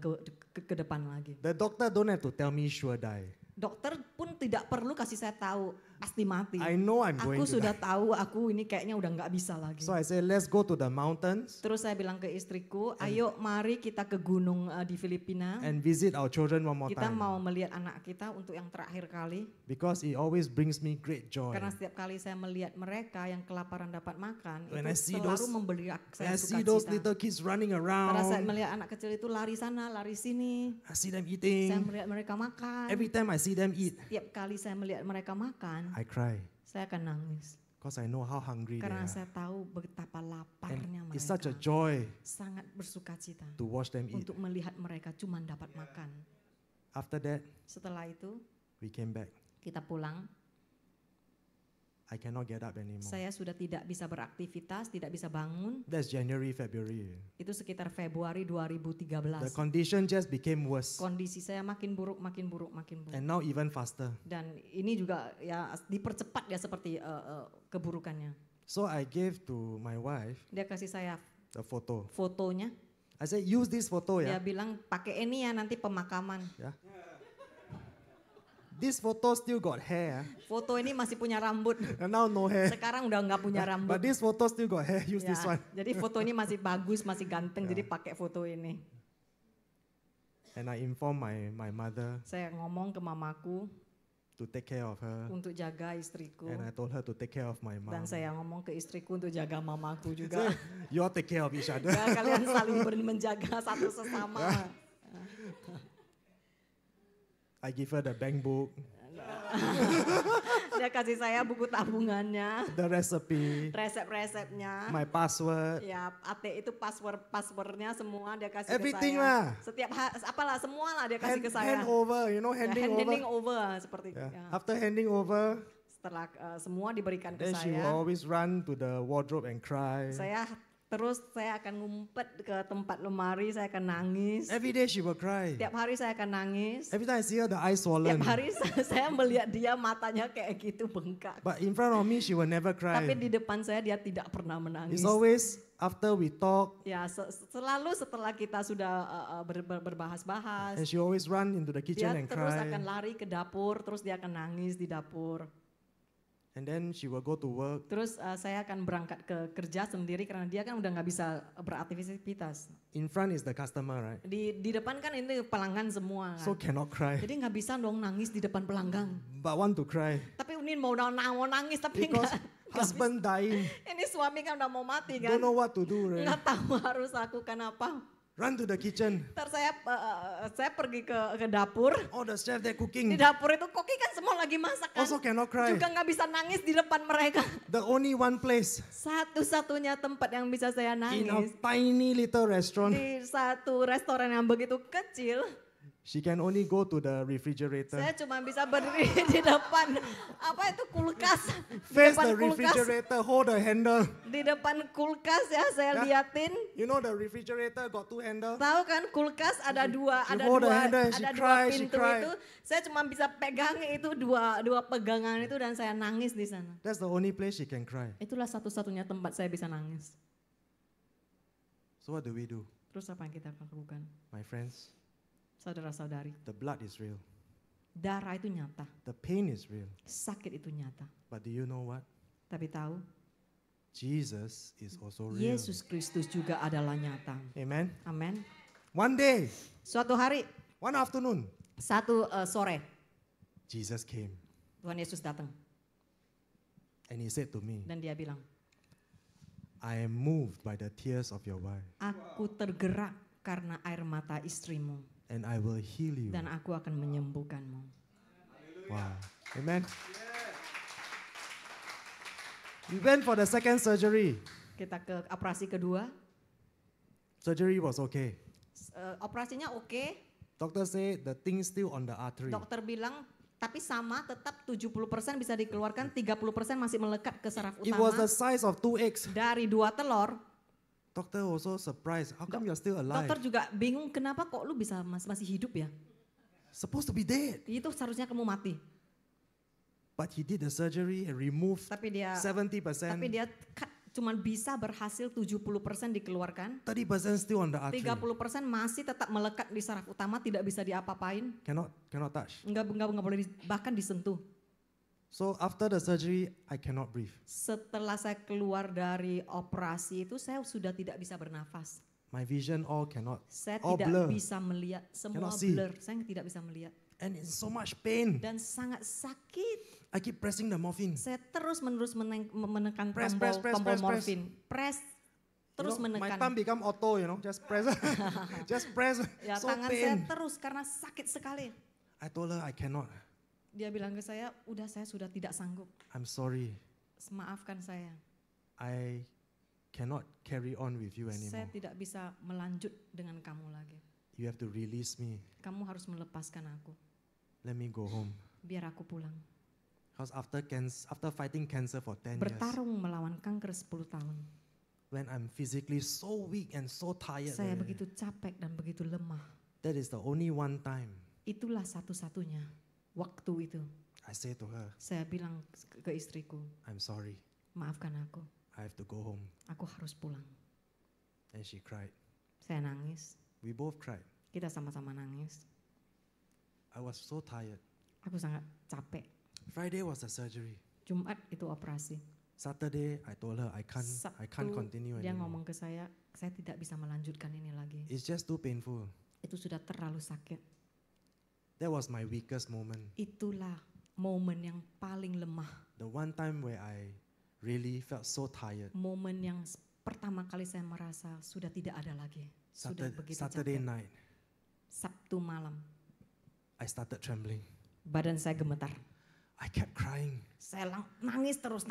ke depan lagi. The doctor don't have to tell me sure die. Dokter pun tidak perlu kasih saya tahu pasti mati. I know I'm going Aku to sudah die. tahu aku ini kayaknya udah nggak bisa lagi. So I said, let's go to the mountains Terus saya bilang ke istriku, ayo mari kita ke gunung di Filipina. and visit our children one more Kita time. mau melihat anak kita untuk yang terakhir kali. Because it always brings me great joy. Karena setiap kali saya melihat mereka yang kelaparan dapat makan, When I itu see selalu those- memberi When saya I see those sukacita. little kids running Pada saat around, melihat anak kecil itu lari sana, lari sini, I see them saya eating. melihat mereka makan. Every time I see them eat, Setiap kali saya melihat mereka makan, I cry. saya akan nangis. Because I know how hungry they Karena are. saya tahu betapa laparnya And it's such a mereka. joy Sangat bersukacita to watch them eat. untuk melihat mereka cuma dapat makan. After that, Setelah itu we came back. kita pulang, I cannot get up anymore. saya sudah tidak bisa beraktivitas, tidak bisa bangun. That's January, February. Itu sekitar Februari The 2013. condition just became worse. Kondisi saya makin buruk, makin buruk, makin buruk. And now even faster. Dan ini juga ya dipercepat ya seperti keburukannya. So I gave to my wife Dia kasih saya the photo. fotonya. I said, use this photo, Dia yeah. bilang pakai ini ya nanti pemakaman. This photo still got hair, Foto ini masih punya rambut. and now no hair. Sekarang udah nggak punya rambut. But this photo still got hair. Use Ya, this one. jadi foto ini masih bagus, masih ganteng. Jadi pakai foto ini. And I informed my mother Saya ngomong ke mamaku to take care of her. untuk jaga istriku. And I told her to take care of my mom. Dan saya ngomong ke istriku untuk jaga mamaku juga. You all take care of each other. Ya, kalian saling menjaga satu sesama. I give her the bank book, Dia kasih saya buku tabungannya, the recipe, resep-resepnya. my password. Ya, AT itu passwordnya semua dia kasih Everything ke saya. lah. Setiap apalah semua lah dia kasih ke saya. Hand over, Ya, handing over seperti Yeah. ya. After handing over, Setelah semua diberikan ke then she will saya, always run to the wardrobe and cry. saya akan ngumpet ke tempat lemari, saya akan nangis. Every day she will cry. Setiap hari saya akan nangis. Every time I see her, the eyes swollen. Setiap hari saya melihat dia matanya kayak gitu bengkak. But in front of me, she will never Tapi cry. di depan saya dia tidak pernah menangis. It's always after we talk, Ya, selalu setelah kita sudah berbahas-bahas, and she always run into the dia kitchen and terus cry. akan lari ke dapur, terus dia akan nangis di dapur. And then she will go to work. Terus saya akan berangkat ke kerja sendiri karena dia kan udah nggak bisa beraktivitas. In front is the customer, right? Di depan kan ini pelanggan semua So kan. cannot cry. Jadi nggak bisa dong nangis di depan pelanggan. But want to cry. Tapi ini mau nangis tapi Because nggak. husband dying, Ini suami kan udah mau mati don't kan. know what to do, right? Nggak tahu harus lakukan apa. Run to the kitchen. Ntar saya pergi ke dapur. Oh, the chef Di there cooking. dapur itu koki kan semua lagi masak kan. Also cannot cry. Juga nggak bisa nangis di depan mereka. The only one place Satu-satunya tempat yang bisa saya in a nangis tiny little restaurant, di satu restoran yang begitu kecil. she can only go to the refrigerator. Saya cuma bisa berdiri di depan apa itu kulkas. Di Face depan the kulkas. refrigerator, hold the handle. Di depan kulkas ya saya Ya. liatin. You know the refrigerator got two handles? Tahu kan kulkas ada dua, She ada hold the dua, handle and she ada dua cry, she pintu cry. itu. Saya cuma bisa pegang itu dua pegangan itu dan saya nangis di sana. That's the only place she can cry. Itulah satu-satunya tempat saya bisa nangis. So what do we do? Terus apa yang kita lakukan? My friends, Saudara-saudari, the blood is real. darah itu nyata, The pain is real. sakit itu nyata. But do you know what? Tapi tahu, Jesus is also real. Yesus Kristus juga adalah nyata. Amen. Amin. One day, Suatu hari, one afternoon, satu sore, Jesus came Tuhan Yesus datang and he said to me, dan dia bilang, I am moved by the tears of your wife aku tergerak karena air mata istrimu and I will heal you. dan aku akan menyembuhkanmu. Wow. Amen. We went for the second surgery. Kita ke operasi kedua, Surgery was okay. operasinya oke. Doctor said the thing still on the artery. Dokter bilang, tapi sama tetap 70% bisa dikeluarkan, 30% masih melekat ke saraf It was utama. the size of 2 eggs. Dari 2 telur, Doctor also surprised. How come you're still alive? dokter juga bingung kenapa kok lu bisa masih hidup ya? Supposed to be dead. Itu seharusnya kamu mati. But he did the surgery and removed Tapi dia 70%. cuma bisa berhasil 70% dikeluarkan. 30% still on the artery. 30% masih tetap melekat di saraf utama, tidak bisa diapa-apain. Cannot touch. Enggak boleh bahkan disentuh. So after the surgery, I cannot breathe. Setelah saya keluar dari operasi itu saya sudah tidak bisa bernafas. My vision all cannot, Saya all tidak blur. bisa melihat, semua Cannot see. blur. Saya tidak bisa melihat. And it's so much pain. Dan sangat sakit. I keep pressing the morphine. Saya terus menerus menekan Press, tombol, press, press, tombol press, morfin. Press, terus You know, my menekan. thumb become auto, just press. Just press. Ya, So tangan saya pain. terus karena sakit sekali. I told her I cannot. Dia bilang ke saya, udah saya sudah tidak sanggup. I'm sorry. Maafkan saya. I cannot carry on with you Saya anymore. tidak bisa melanjut dengan kamu lagi. You have to release me. Kamu harus melepaskan aku. Let me go home. Biar aku pulang. Because after fighting cancer for 10 years, Bertarung melawan kanker 10 tahun. when I'm physically so weak and so tired, Saya begitu capek dan begitu lemah. that is the only one time Itulah satu-satunya waktu itu. I say to her, Saya bilang ke istriku, I'm sorry. maafkan aku. I have to go home. Aku harus pulang. And she cried. Saya nangis. We both cried. Kita sama-sama nangis. I was so tired. Aku sangat capek. Friday was the surgery. Jumat itu operasi. Saturday, I told her I can't Sabtu continue dia anymore. ngomong ke saya tidak bisa melanjutkan ini lagi. It's just too painful. Itu sudah terlalu sakit. That was my weakest moment. Itulah momen yang paling lemah. The one time where I really felt so tired. Momen yang pertama kali saya merasa sudah tidak ada lagi. Sudah begitu Saturday capek. night, Sabtu malam, I started trembling. badan saya gemetar. I kept crying. Saya nangis terus.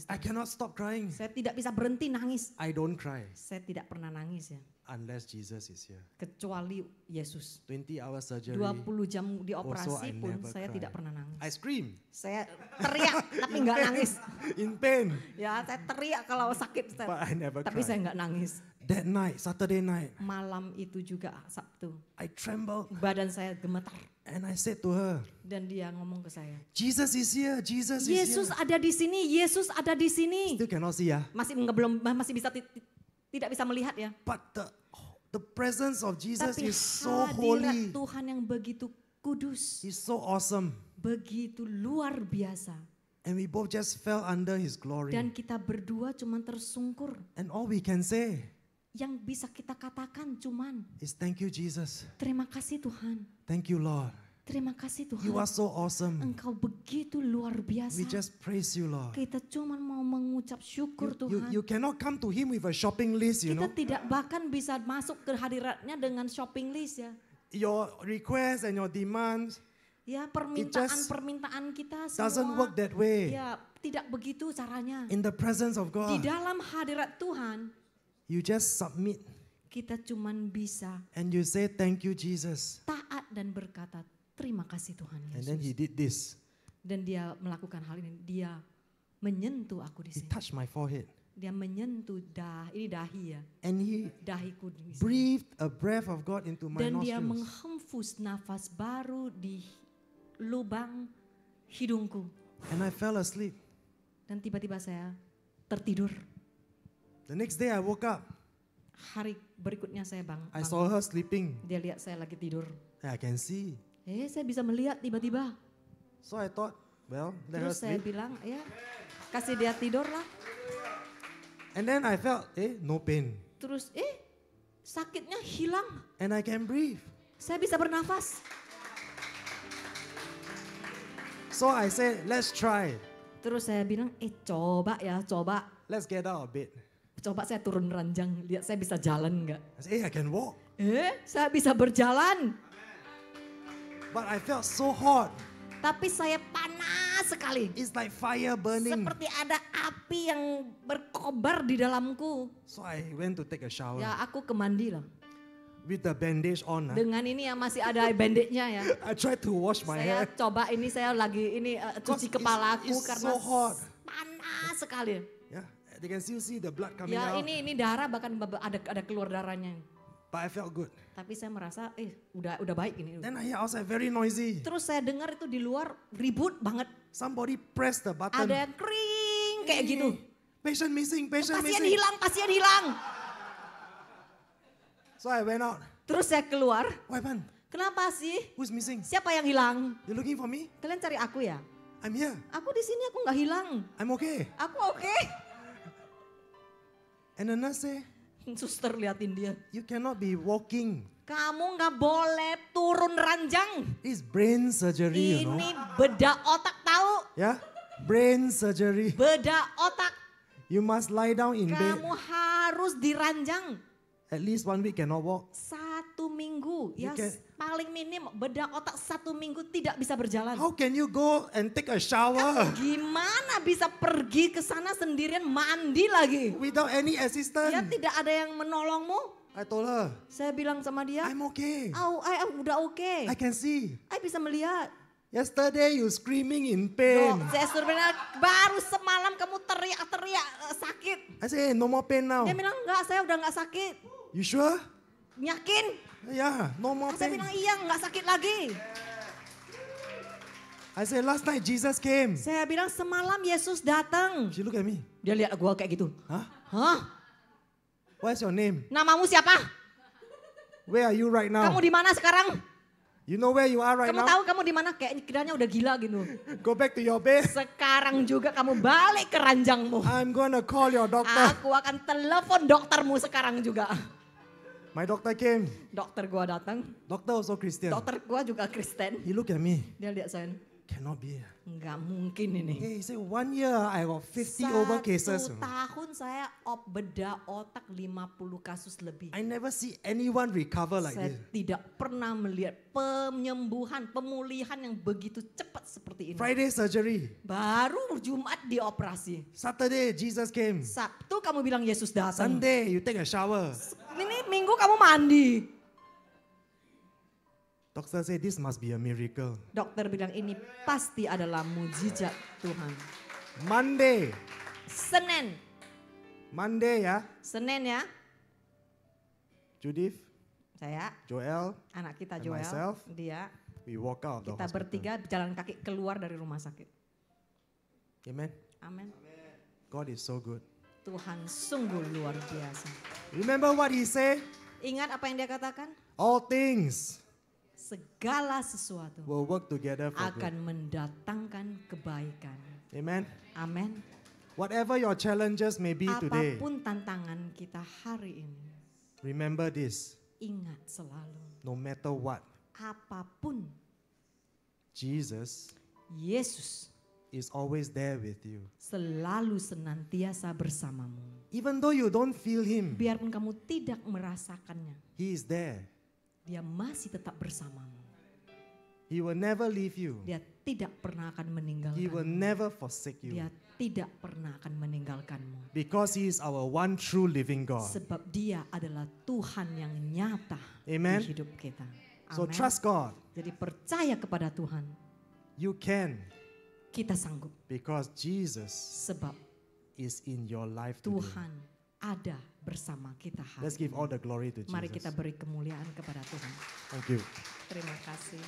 I cannot stop crying. Saya tidak bisa berhenti nangis. I don't cry Saya tidak pernah nangis ya, unless Jesus is here. kecuali Yesus. 20-hour surgery. 20 jam di operasi I pun never saya cry. tidak pernah nangis. I scream Saya teriak tapi nggak nangis. in pain, Ya, saya teriak kalau sakit, but I never tapi saya cried. nggak nangis. That night, Saturday night, Malam itu juga Sabtu, I trembled badan saya gemetar and I said to her, dan dia ngomong ke saya, Jesus is here, Jesus is Yesus here. ada di sini, Yesus ada di sini. Still cannot see, Masih bisa tidak bisa melihat ya. but the presence of Jesus Tapi is so hadirat holy. Tuhan yang begitu kudus, He's so awesome. begitu luar biasa. And we both just fell under His glory. Dan kita berdua cuman tersungkur. And all we can say Yang bisa kita katakan cuman, is thank you, Jesus. terima kasih Tuhan, Thank you, Lord. terima kasih You Tuhan. are so awesome. Engkau begitu luar biasa. We just praise you, Lord. Kita cuman mau mengucap syukur Tuhan. You cannot come to Him with a shopping list, you Kita know. tidak bahkan bisa masuk ke hadiratnya dengan shopping list ya. Your requests and your demands Ya just permintaan kita doesn't semua. work that way. Ya tidak begitu caranya. In the presence of Di God, dalam hadirat Tuhan you just submit kita cuman bisa and you say thank you, Jesus. taat dan berkata terima kasih Tuhan And then He Yesus. did this. Dan dia melakukan hal ini. Dia menyentuh aku di He sini. touched my forehead. Dia menyentuh ini dahi ya. And He Dahiku di sini. breathed a breath of God into my Dan dia nostrils. menghembus nafas baru di lubang hidungku. And I fell asleep. Dan tiba-tiba saya tertidur. The next day I woke up. Hari berikutnya saya I saw her sleeping. Dia lihat saya lagi tidur. I can see. Saya bisa melihat tiba-tiba. So I thought, well, let her Terus saya sleep. bilang, ya kasih dia tidur lah. And then I felt, no pain. Terus sakitnya hilang. And I can breathe. Saya bisa bernafas. So I said, let's try. Terus saya bilang, coba. Let's get out of bed. Coba saya turun ranjang, lihat saya bisa jalan nggak? I said, I can walk. Saya bisa berjalan. But I felt so hot. Tapi saya panas sekali. It's like fire burning. Seperti ada api yang berkobar di dalamku. So I went to take a shower. Ya aku ke mandi lah. With the bandage on. Dengan ini yang masih ada bandage-nya ya. I tried to wash my Saya hair. coba ini saya lagi cuci kepalaku it's karena so hot. panas sekali. Yeah, they can still see the blood coming Ya out. ini darah bahkan ada keluar darahnya. But I felt good. Tapi saya merasa udah baik ini. Then I hear outside very noisy. Terus saya dengar itu di luar ribut banget. Somebody press the button. Ada yang kering kayak gitu. Patient missing, patient Pasien missing. pasien hilang. So I went out. Terus saya keluar. What happened? Kenapa sih? Who's missing? Siapa yang hilang? You looking for me? Kalian cari aku ya? I'm here. Aku di sini, aku nggak hilang. I'm okay. Aku oke. And the nurse say, Suster liatin dia. you cannot be walking. Kamu nggak boleh turun ranjang. It's brain surgery, you know. Ini bedah otak tahu. Yeah? Brain surgery. Bedah otak. You must lie down in bed. Kamu harus diranjang. At least 1 week cannot walk. 1 minggu. Ya can- paling minim bedah otak 1 minggu tidak bisa berjalan. How can you go and take a shower Gimana bisa pergi ke sana sendirian mandi lagi? without any Ya assistance? tidak ada yang menolongmu. I told her, Saya bilang sama dia, I'm okay. udah oke. I can see. I bisa melihat. Yesterday you screaming in pain. Saya suruh bilang, baru semalam kamu teriak-teriak sakit. I say, no more pain now. Dia bilang, enggak, saya udah enggak sakit. You sure? Yakin? Yeah, no more Saya pain. bilang, iya enggak sakit lagi. I said, last night Jesus came. Saya bilang, semalam Yesus datang. She look at me. Dia lihat gua kayak gitu. Huh? Hah? What's your name? Namamu siapa? Where are you right now? Kamu di mana sekarang? You know where you are right Kamu now? tahu kamu di mana? Kayak kiranya udah gila gitu. Go back to your bed. Sekarang juga kamu balik ke ranjangmu. I'm gonna call your doctor. Aku akan telepon doktermu sekarang juga. My doctor came. Dokter gua datang. Doctor also Christian. Dokter gua juga Kristen. He look at me. Dia lihat saya. Cannot be. Enggak mungkin ini. Hey, he said 1 year I got 50 over cases. 1 tahun saya bedah otak 50 kasus lebih. I never see anyone recover like Saya this. tidak pernah melihat penyembuhan, pemulihan yang begitu cepat seperti ini. Friday surgery. Baru Jumat dioperasi. Saturday Jesus came. Sabtu kamu bilang Yesus datang. Sunday you take a shower. Ini Minggu kamu mandi. Doctor said this must be a miracle. Dokter bilang ini pasti adalah mujizat Tuhan. Monday. Monday ya. Senin ya. Judith, Saya, Joel, anak kita And Joel, myself. dia, we walk out of the kita hospital. bertiga jalan kaki keluar dari rumah sakit. Amen. Amin. God is so good. Tuhan sungguh luar biasa. Remember what he said? Ingat apa yang dia katakan? All things Segala sesuatu will work together for akan good. mendatangkan kebaikan. Amen. Amin. Whatever your challenges may be today, Apapun tantangan kita hari ini, remember this. ingat selalu, No matter what, apapun Jesus Yesus is always there with you. selalu senantiasa bersamamu. Even though you don't feel him, Biarpun kamu tidak merasakannya, he is there. dia masih tetap bersamamu. He will never leave you. Dia tidak pernah akan He will meninggalkanmu. never forsake you. Dia tidak pernah akan meninggalkanmu. Because he is our one true living God. Sebab dia adalah Tuhan yang nyata Amen. di hidup kita. So Amen. trust God. Jadi percaya kepada Tuhan. You can Kita sanggup. because Jesus Sebab is in your life today. Tuhan ada bersama kita hari Let's give ini. all the glory to Mari kita Jesus. beri kemuliaan kepada Tuhan. Thank you. Terima kasih.